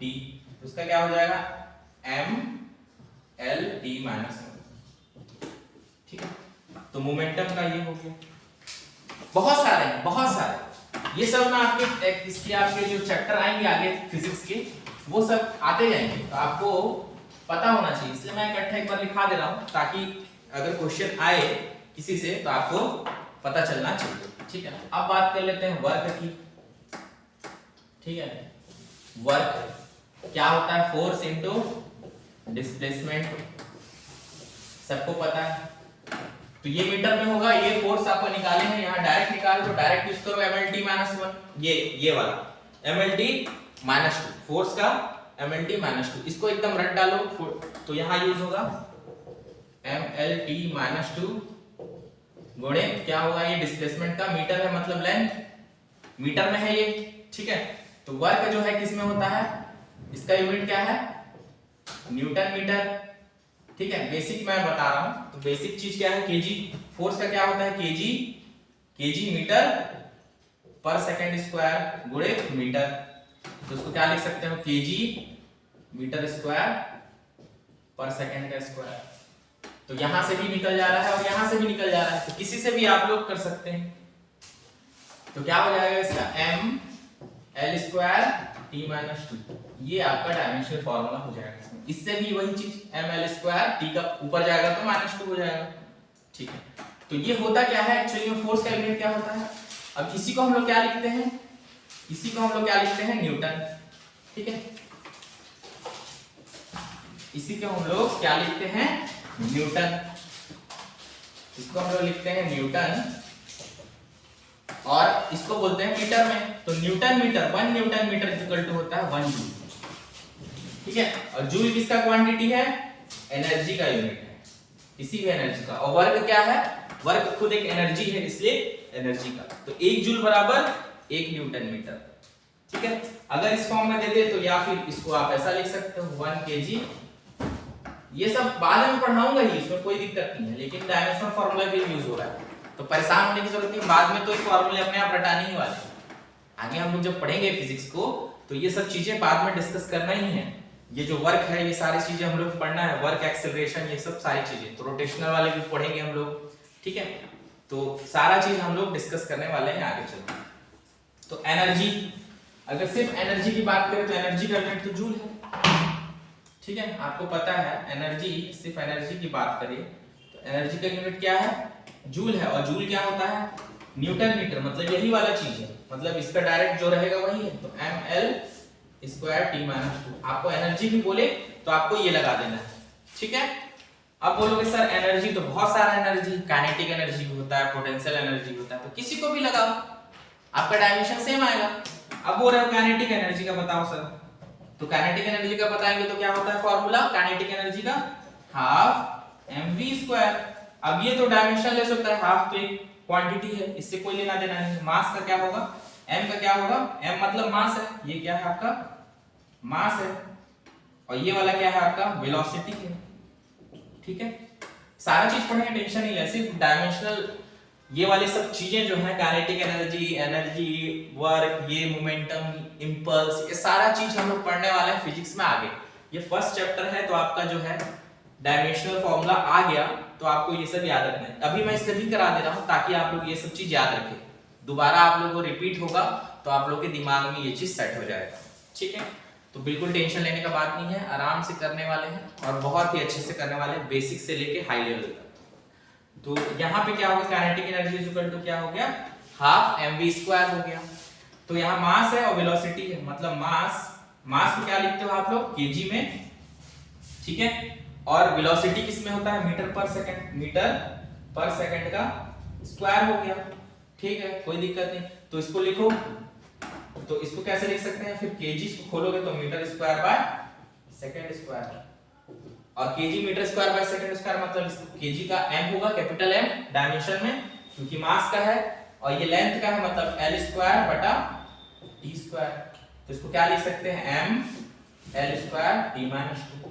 T, तो इसका क्या हो जाएगा, mLT -1, ठीक है। तो मोमेंटम का ये हो गया। बहुत सारे ये सब ना आपके इसके आपके जो चैप्टर आएंगे आगे फिजिक्स के, वो सब आते जाएंगे, तो आपको पता होना चाहिए, इसलिए मैं इकट्ठा एक बार लिखा दे रहा हूं, ताकि अगर क्वेश्चन आए किसी से तो आपको पता चलना चाहिए, ठीक है। अब बात कर लेते हैं वर्क की, ठीक है। वर्क क्या होता है, फोर्स इनटू डिस्प्लेसमेंट, सबको पता है। तो ये मीटर में होगा, ये फोर्स आपको निकाले हैं, यहाँ डायरेक्ट निकाले, तो डायरेक्ट यूज करो mLT -1, ये वाला mLT -2, फोर्स का mLT -2, इसको एकदम रट डालो, तो यहाँ यूज होगा mLT -2 गुणे क्या होगा, ये डिस्प्लेसमेंट का, मीटर है मतलब लेंथ, मीटर में है ये, ठीक है। तो वर्क जो है किसमें होता है, इसका यूनिट क्या है, न्यूटन मीटर, ठीक है। बेसिक मैं बता रहा हूं, तो बेसिक चीज क्या है, केजी। फोर्स का क्या होता है, केजी मीटर पर सेकंड स्क्वायर गुणे मीटर, तो उसको क्या लिख सकते हो, केजी मीटर स्क्वायर पर सेकंड का स्क्वायर। तो यहां से भी निकल जा रहा है और यहां से भी निकल जा रहा है, तो किसी से भी आप लोग कर सकते हैं। तो क्या हो जाएगा इसका, mL स्क्वायर T -2, ये आपका डायमेंशनल फॉर्मूला हो जाएगा। इससे भी वही चीज, mL स्क्वायर T का ऊपर जाएगा तो -2 हो जाएगा, ठीक है। तो ये होता क्या है एक्चुअली में, फोर्स का यूनिट क्या होता है। अब इसी को हम लोग क्या लिखते हैं, इसी को हम लोग क्या लिखते हैं, न्यूटन, ठीक है। इसी को हम लोग क्या लिखते हैं, न्यूटन, इसको हम लोग लिखते हैं न्यूटन, और इसको बोलते हैं मीटर में। तो newton metre, 1 newton metre equal to होता है 1 जूल, ठीक है। और जूल किसका क्वांटिटी है, एनर्जी का यूनिट है, किसी भी एनर्जी का। और वर्क क्या है, वर्क खुद एक एनर्जी है, इसलिए एनर्जी का। तो 1 जूल बराबर 1 न्यूटन मीटर, ठीक है। अगर इस फॉर्म में दे दे तो, या फिर इसको आप ऐसा लिख सकते हो 1 kg। ये सब बाद में पढ़ाऊंगा ही, इसमें कोई दिक्कत नहीं है, लेकिन डायमेंशनल फार्मूला भी यूज हो रहा है, तो परेशान होने की जरूरत नहीं। बाद में तो ये फार्मूले अपने आप रटाने ही वाले हैं। आगे हम लोग जब पढ़ेंगे फिजिक्स को, तो ये सब चीजें बाद में डिस्कस करना ही है। ये जो वर्क है, ये सारी चीजें हम लोग पढ़ना है, वर्क, एक्सेलरेशन, ये सब सारी चीजें, तो रोटेशनल वाले भी पढ़ेंगे हम लोग, ठीक है। तो सारा चीज हम लोग डिस्कस करने वाले हैं आगे चलकर। तो एनर्जी, अगर सिर्फ एनर्जी की बात करें तो एनर्जी का यूनिट तो जूल है, ठीक है। आपको पता है एनर्जी, सिर्फ एनर्जी की बात करें तो एनर्जी का यूनिट क्या है, जूल है। और जूल क्या होता है, न्यूटन मीटर, मतलब यही वाला चीज है, मतलब इसका डायरेक्ट जो रहेगा वही है। तो mL स्क्वायर T -2, आपको एनर्जी भी बोले तो आपको ये लगा देना है, ठीक है। अब बोलोगे सर एनर्जी तो बहुत सारा एनर्जी, काइनेटिक एनर्जी भी होता है, पोटेंशियल एनर्जी होता है, तो किसी को भी लगाओ, आपका डायमेंशन सेम आएगा। अब बोल रहे हो काइनेटिक एनर्जी का बताओ सर, तो काइनेटिक एनर्जी का बताएंगे तो क्या होता है फॉर्मूला काइनेटिक एनर्जी का, हाफ mv²। अब ये तो डायमेंशनलेस होता है, हाफ तो एक क्वांटिटी है, इससे कोई लेना देना नहीं। मास का क्या होगा, m का क्या होगा, m मतलब मास है, ये क्या है आपका मास है, और ये वाला क्या है आपका वेलोसिटी है। ठीक है, सारा चीज पढ़ेंगे, टेंशन नहीं ले, सिर्फ डायमेंशनल ये वाले सब चीजें जो है, काइनेटिक एनर्जी, वर्क, ये मोमेंटम, इंपल्स, ये सारा चीज हम लोग पढ़ने वाले हैं फिजिक्स में आगे। ये फर्स्ट चैप्टर है, तो आपका जो है डायमेंशनल फॉर्मूला आ गया, तो आपको ये सब याद रखना है। अभी मैं इसलिए भी करा दे रहा हूं ताकि आप लोग ये सब चीज याद रखें, दोबारा आप लोगों को रिपीट होगा तो आप लोग के दिमाग में ये चीज सेट हो जाएगा। ठीक है, तो बिल्कुल टेंशन लेने का बात नहीं है, आराम से करने वाले हैं और बहुत ही अच्छे से करने वाले हैं, बेसिक से लेके हाई लेवल तक। तो यहाँ पे क्या होगा, kinetic energy is equal to क्या हो गया, हाफ mv² हो गया। तो यहाँ मास है और वेलोसिटी है, मतलब मास को क्या लिखते हो आप लोग केजी में, ठीक है, और वेलोसिटी किस में होता है, मीटर पर सेकंड का स्क्वायर हो गया। ठीक है, कोई दिक्कत नहीं, तो इसको लिखो, तो इसको कैसे लिख सकते हैं फिर, केजी को खोलोगे तो metre square by second square, और KG metre square by second square मतलब केजी का m होगा, कैपिटल M डायमेंशन में, क्योंकि मास का है, और ये लेंथ का है, मतलब l² बटा t²। तो इसको क्या लिख सकते हैं, m l² t-2।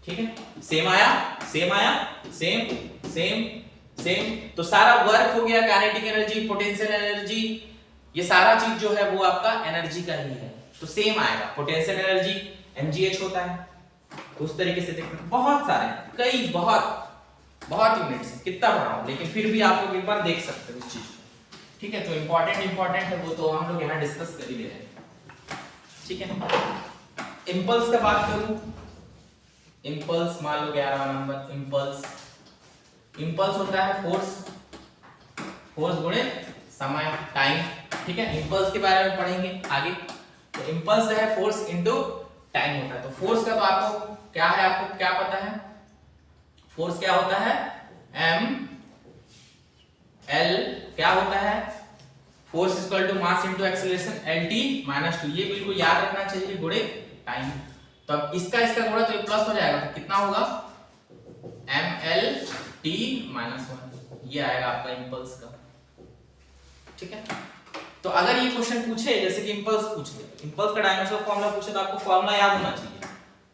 ठीक है, सेम आया, सेम। तो सारा वर्क हो गया, काइनेटिक एनर्जी, पोटेंशियल एनर्जी, ये सारा चीज जो है वो आपका एनर्जी का ही है, तो सेम आएगा। पोटेंशियल एनर्जी mgh होता है, तो उस तरीके से देखते हैं, बहुत सारे बहुत यूनिट्स है, कितना पढ़ाऊं, लेकिन फिर भी आप लोग एक बार देख सकते हो उस चीज को। ठीक है, तो इंपॉर्टेंट है वो तो हम लोग यहाँ डिस्कस कर ही ले रहे हैं। ठीक है, इंपल्स का बात करूं, इंपल्स मान लो 11वां नंबर, इंपल्स होता है फोर्स गुणे समय, टाइम। ठीक है, इंपल्स के बारे में पढ़ेंगे आगे। तो इंपल्स जो है फोर्स इनटू टाइम होता है। तो फोर्स का तो आपको क्या है, आपको क्या पता है, फोर्स क्या होता है, m l क्या होता है, force equal to mass into acceleration lt - 2, ये बिल्कुल याद रखना चाहिए, गुणे टाइम। तो अब इसका गुणा तो ये प्लस हो जाएगा, तो कितना होगा, mlt-1, ये आएगा आपका इंपल्स का। ठीक है, तो अगर ये क्वेश्चन पूछे, जैसे कि इंपल्स पूछ ले, इंपल्स का डायमेंशनल फॉर्मूला पूछे, तो आपको फॉर्मूला याद होना चाहिए,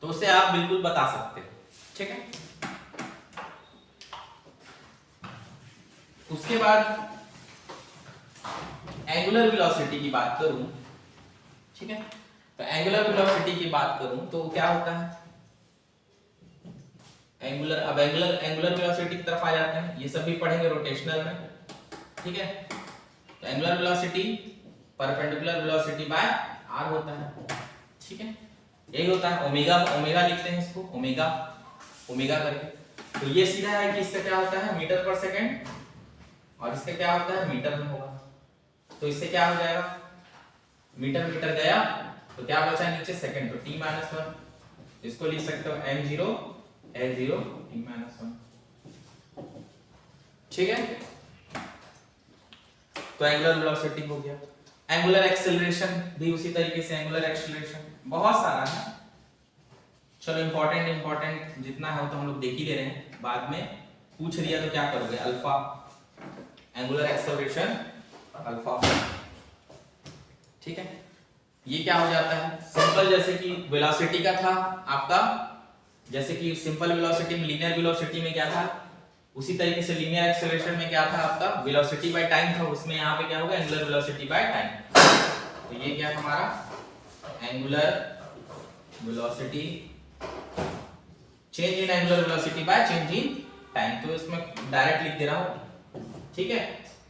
तो उसे आप बिल्कुल बता सकते हो। ठीक है, उसके बाद एंगुलर वेलोसिटी की बात करूं, ठीक है, तो एंगुलर वेलोसिटी की बात करूं तो क्या होता है, एंगुलर वेलोसिटी की तरफ आ जाते हैं, ये सब भी पढ़ेंगे रोटेशनल में। ठीक है, तो angular velocity perpendicular velocity bye r होता है। ठीक है, यही होता है, ओमेगा लिखते हैं इसको, ओमेगा करके। तो ये सीधा है कि इसका क्या होता है, मीटर पर सेकंड, और इसका क्या होता है, मीटर में होगा। तो इससे क्या हो जाएगा, मीटर गया, तो क्या बचा नीचे सेकंड, तो t-1, इसको लिख सकते हो m0 l0 t-1। ठीक है, तो एंगुलर वेलोसिटी हो गया। एंगुलर एक्सेलरेशन भी उसी तरीके से, एंगुलर एक्सेलरेशन बहुत सारा है। चलो इंपॉर्टेंट जितना है वो तो हम लोग देख ही ले रहे हैं, बाद में पूछ लिया तो क्या करोगे, अल्फा, एंगुलर एक्सेलरेशन अल्फा। ठीक है, ये क्या हो जाता है, सिंपल जैसे कि वेलोसिटी का था आपका, जैसे कि सिंपल वेलोसिटी में, लीनियर वेलोसिटी में क्या था, उसी तरीके से लीनियर एक्सेलरेशन में क्या था आपका, वेलोसिटी बाय टाइम था, उसमें यहाँ पे क्या होगा, एंगुलर वेलोसिटी बाय टाइम। तो ये क्या हमारा angular velocity, change in angular velocity by change in time. तो इसमें डायरेक्ट लिख दे रहा हूँ। ठीक है,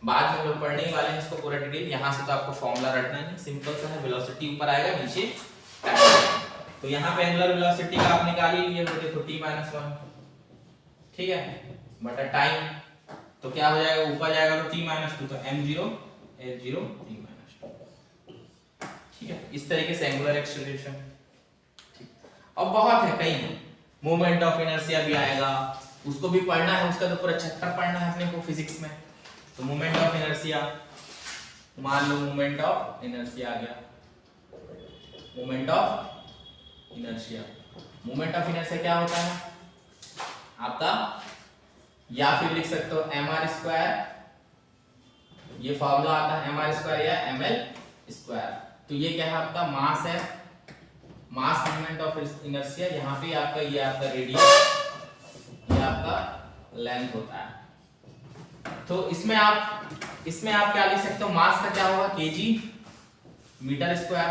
बाद में हम लोग पढ़ने ही वाले हैं इसको पूरा डिटेल, यहाँ से तो आपको फॉर्मूला रटना है, सिंपल सा है, वेलोसिटी ऊपर आएगा, नीचे टाइम। तो यहाँ पे एंगुलर वेलोसिटी का आप निकाल ही लिए, देखो t-1, ठीक है, बटा टाइम, तो क्या हो जाएगा, ऊपर जाएगा तो t-2, तो m0 l0 t-2। ठीक है, इस तरीके से एंगुलर एक्सेलरेशन। ठीक, अब बहुत है, कई है, मोमेंट ऑफ इनर्शिया भी आएगा, उसको भी पढ़ना है, उसका तो पूरा चैप्टर पढ़ना है अपने को फिजिक्स में। तो मोमेंट ऑफ इनर्शिया, मान लो मोमेंट ऑफ इनर्शिया आ गया, मोमेंट ऑफ इनर्शिया क्या होता है, आपका, या फिर लिख सकते हो mr², ये फॉर्मूला आता है mr² या ml²। तो ये क्या है आपका मास है, मास मोमेंट ऑफ इनर्शिया। यहाँ पे आपका ये आपका रेडियस, ये आपका लेंथ होता है। तो इसमें आप क्या लिख सकते हो, मास का क्या होगा kg मीटर स्क्वायर,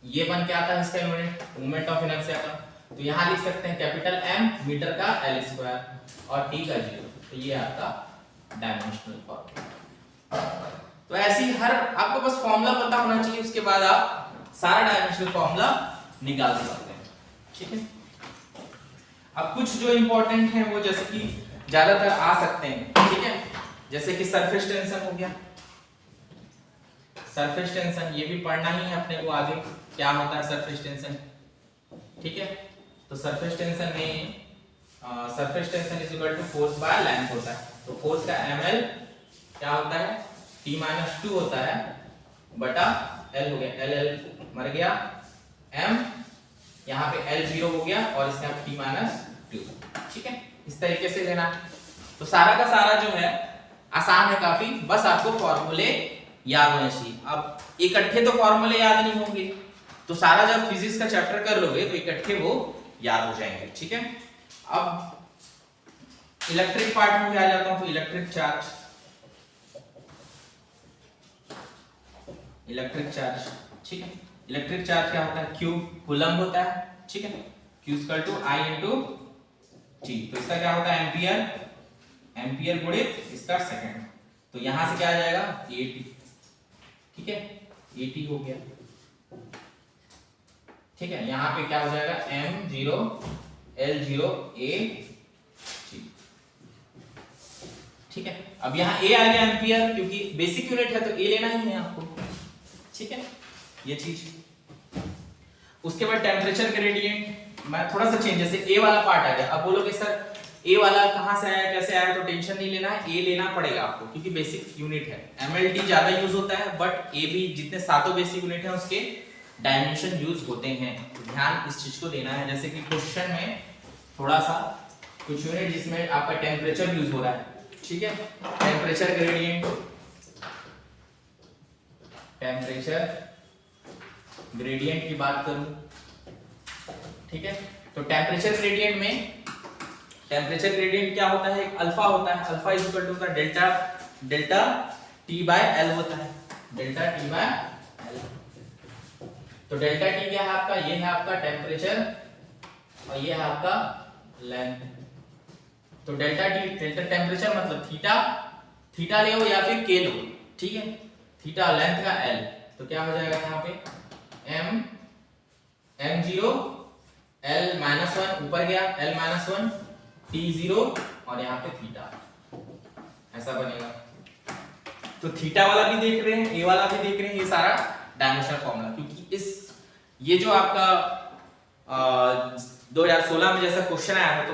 ये बन के आता है इसका यूनिट मोमेंट ऑफ इनर्शिया का। तो यहाँ लिख सकते हैं कैपिटल M मीटर का L² और T का 0। तो ये आपका डायमेंशनल फॉर्मूला। तो ऐसी हर आपको बस फॉर्मूला पता होना चाहिए, उसके बाद आप सारा डायमेंशनल फॉर्मूला निकाल सकते हैं, ठीक है। अब कुछ जो इंपॉर्टेंट है वो जैसे कि ज्यादातर आ सकते हैं, ठीक है, जैसे कि सरफेस टेंशन हो गया। सरफेस टेंशन ये भी पढ़ना ही है अपने को आगे, क्या होता है सरफेस टेंशन, ठीक है। तो सरफेस टेंशन में surface tension is equal to force by length होता है। तो फोर्स का ml क्या होता है, T-2 होता है बटा L हो गया, L मर गया, M यहाँ पे L0 हो गया और इसका T-2, ठीक है। इस तरीके से लेना। तो सारा का सारा जो है आसान है काफी, बस आपको फॉर्मूले याद होने चाहिए। अब इकट्ठे तो फॉर्मूले याद नहीं होंगे, तो सारा जब फिजिक्स का चैप्टर कर लोगे तो इकट्ठे वो याद हो जाएंगे, ठीक है। अब इलेक्ट्रिक पार्ट में आ जाता हूं। तो इलेक्ट्रिक चार्ज, ठीक है। इलेक्ट्रिक चार्ज क्या होता है, Q कूलम्ब होता है, ठीक है। Q = I × T। तो इसका क्या होता है एम्पियर गुणित इसका सेकंड। तो यहां से क्या आ जाएगा AT, ठीक है, AT हो गया, ठीक है। यहां पे क्या हो जाएगा M0 L0 AT, ठीक है। अब यहाँ A आ गया एम्पियर, क्योंकि बेसिक यूनिट है तो A लेना ही है आपको, ठीक है, ये चीज। उसके बाद टेम्परेचर ग्रेडियंट, मैं थोड़ा सा चेंज, जैसे A वाला पार्ट आ गया। अब बोलोगे सर A वाला कहां से आया, कैसे आया, तो टेंशन नहीं लेना है, A लेना पड़ेगा आपको क्योंकि बेसिक यूनिट है। MLT ज्यादा यूज होता है, बट A भी जितने सातों बेसिक यूनिट हैं उसके डायमेंशन यूज होते हैं, तो ध्यान इस चीज को देना है। जैसे कि क्वेश्चन में थोड़ा सा कुछ यूनिट जिसमें आपका टेम्परेचर यूज हो रहा है, ठीक है। टेम्परेचर ग्रेडियंट की बात करूं, ठीक है। तो टेम्परेचर ग्रेडियंट क्या होता है, एक अल्फा होता है, अल्फा इज इक्वल टू का डेल्टा T/L होता है, डेल्टा T/L। तो डेल्टा T क्या है आपका, ये है आपका टेम्परेचर और ये है आपका लेंथ। तो डेल्टा टेम्परेचर मतलब थीटा ले लो या फिर K लो, ठीक है। थीटा लेंथ का L, तो क्या हो जाएगा यहाँ पे M0 L-1 ऊपर गया, L-1 T0 और यहाँ पे थीटा, ऐसा बनेगा। तो थीटा वाला भी देख रहे हैं, A वाला भी देख रहे हैं, ये सारा डायमेंशनल फॉर्मूला, क्योंकि ये जो आपका 2016 में जैसा क्वेश्चन आया है, तो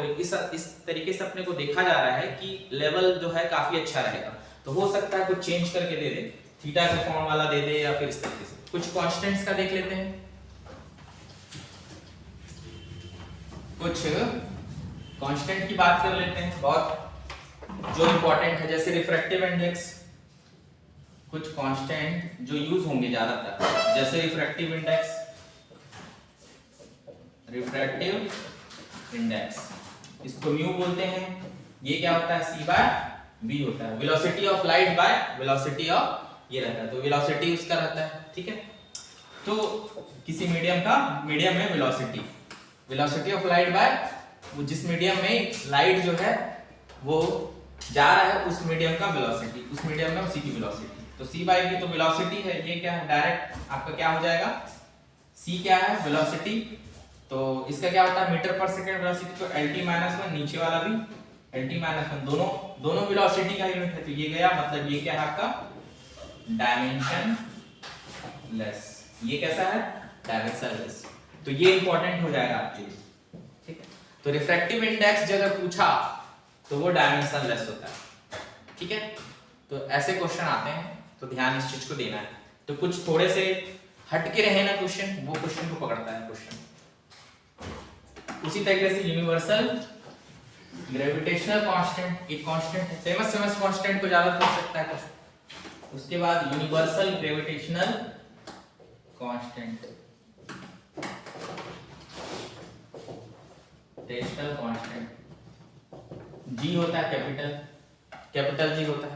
इस तरीके से अपने को देखा जा रहा है कि लेवल जो है काफी अच्छा रहेगा। तो हो सकता है कुछ चेंज करके दे दे, थीटा का फॉर्म वाला दे दे या फिर इस तरीके से। कुछ कांस्टेंट्स का देख लेते हैं, कुछ कांस्टेंट की बात कर लेते हैं, बहुत जो इंपॉर्टेंट है, जैसे रिफ्रैक्टिव इंडेक्स। कुछ कांस्टेंट जो यूज होंगे ज्यादातर, जैसे रिफ्रैक्टिव इंडेक्स, इसको म्यू बोलते हैं। ये क्या होता है, C/V होता है, velocity of light by velocity of, ये रहता है, तो वेलोसिटी उसका रहता है, ठीक है। तो किसी मीडियम में वेलोसिटी ऑफ लाइट बाय, वो जिस मीडियम में लाइट जो है वो जा रहा है उस मीडियम का वेलोसिटी, उस मीडियम में उसी की वेलोसिटी। तो C/V तो वेलोसिटी है, ये क्या है डायरेक्ट आपका क्या हो जाएगा, C क्या है वेलोसिटी, तो इसका क्या होता है मीटर पर सेकंड वेलोसिटी, तो LT-1 नीचे वाला भी LT-1, दोनों वेलोसिटी का यूनिट है। तो ये गया, मतलब ये क्या है आपका डायमेंशनलेस, ये कैसा है डायमेंशनलेस। तो ये इंपॉर्टेंट हो जाएगा आपके लिए, ठीक है। तो रिफ्रैक्टिव इंडेक्स अगर पूछा तो वो डायमेंशनलेस होता है, ठीक है। तो ऐसे क्वेश्चन आते हैं, तो ध्यान इस चीज को देना है। तो कुछ थोड़े से हटके रहे ना क्वेश्चन, वो क्वेश्चन को पकड़ता है क्वेश्चन। उसी तरीके से यूनिवर्सल ग्रेविटेशनल कांस्टेंट एक कांस्टेंट है, फेमस कांस्टेंट को ज्यादा पूछ सकता है कुछ। उसके बाद universal gravitational constant, gravitational constant G होता है, कैपिटल जी होता है।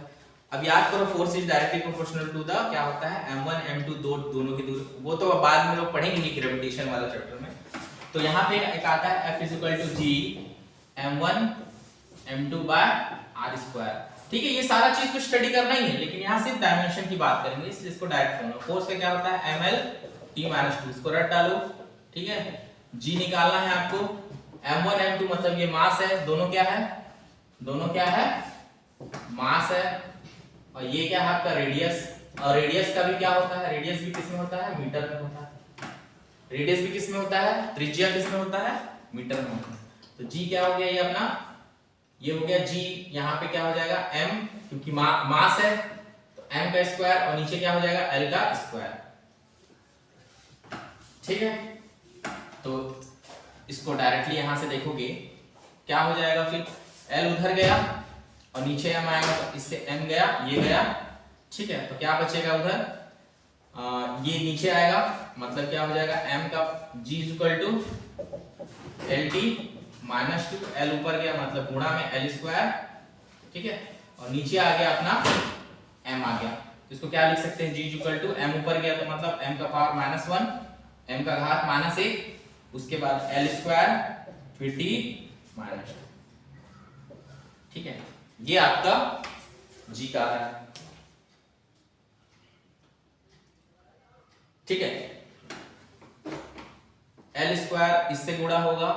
अब याद करो force is directly proportional to the क्या होता है m1 m2 दोनों की दूरी, वो तो बाद में लोग पढ़ेंगे ग्रेविटेशन वाला चैप्टर में। तो यहाँ पे एक आता है F = g m1 m2 by r²। ठीक है, ये सारा चीज तो स्टडी करना ही है, लेकिन यहाँ सिर्फ डायमेंशन की बात करेंगे, इसलिए इसको डायरेक्ट फॉर्मूला फोर्स का क्या होता है ml t-2, इसको रट डालो। ठीक है, g निकालना है आपको, m1 m2 मतलब ये मास है, दोनों क्या है मास है, और ये क्या है आपका रेडियस, और रेडियस का भी क्या होता है, रेडियस भी किस में होता है मीटर में होता है, रेडियस भी किस में होता है, त्रिज्या किस में होता है मीटर में होता है। तो g क्या हो गया ये अपना, ये हो गया g, यहाँ पे क्या हो जाएगा m, क्योंकि मास है तो m का स्क्वायर, और नीचे क्या हो जाएगा l का स्क्वायर। ठीक है, तो इसको डायरेक्टली यहां से देखोगे क्या हो जाएगा, फिर l उधर गया और नीचे m आएगा, तो इससे m गया, ये गया। ठीक है, तो क्या बचेगा उधर, ये नीचे आएगा, मतलब क्या हो जाएगा m का g = LT -2, l ऊपर गया मतलब गुणा में l²। ठीक है, और नीचे आ गया अपना m आ गया, तो इसको क्या लिख सकते हैं, g = m ऊपर गया तो मतलब m का पावर -1, m का घात -1, उसके बाद l² फिर t -2। ठीक है, ये आपका g का है। ठीक है, l² इससे गुणा होगा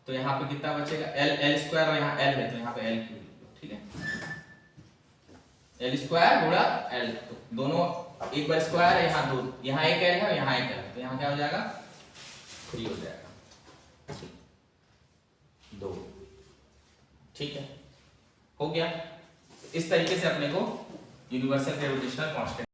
तो यहाँ पे कितना बचेगा l² और यहाँ l है तो यहाँ पे l3। ठीक है, l² गुणा l, तो दोनों एक बार स्क्वायर है, यहाँ दो, यहाँ एक l है और यहाँ एक l है, तो यहाँ क्या हो जाएगा 3 हो जाएगा 2। ठीक है, हो गया। इस तरीके से अपने को यूनिवर्सल ग्रेविटेशनल कांस्टेंट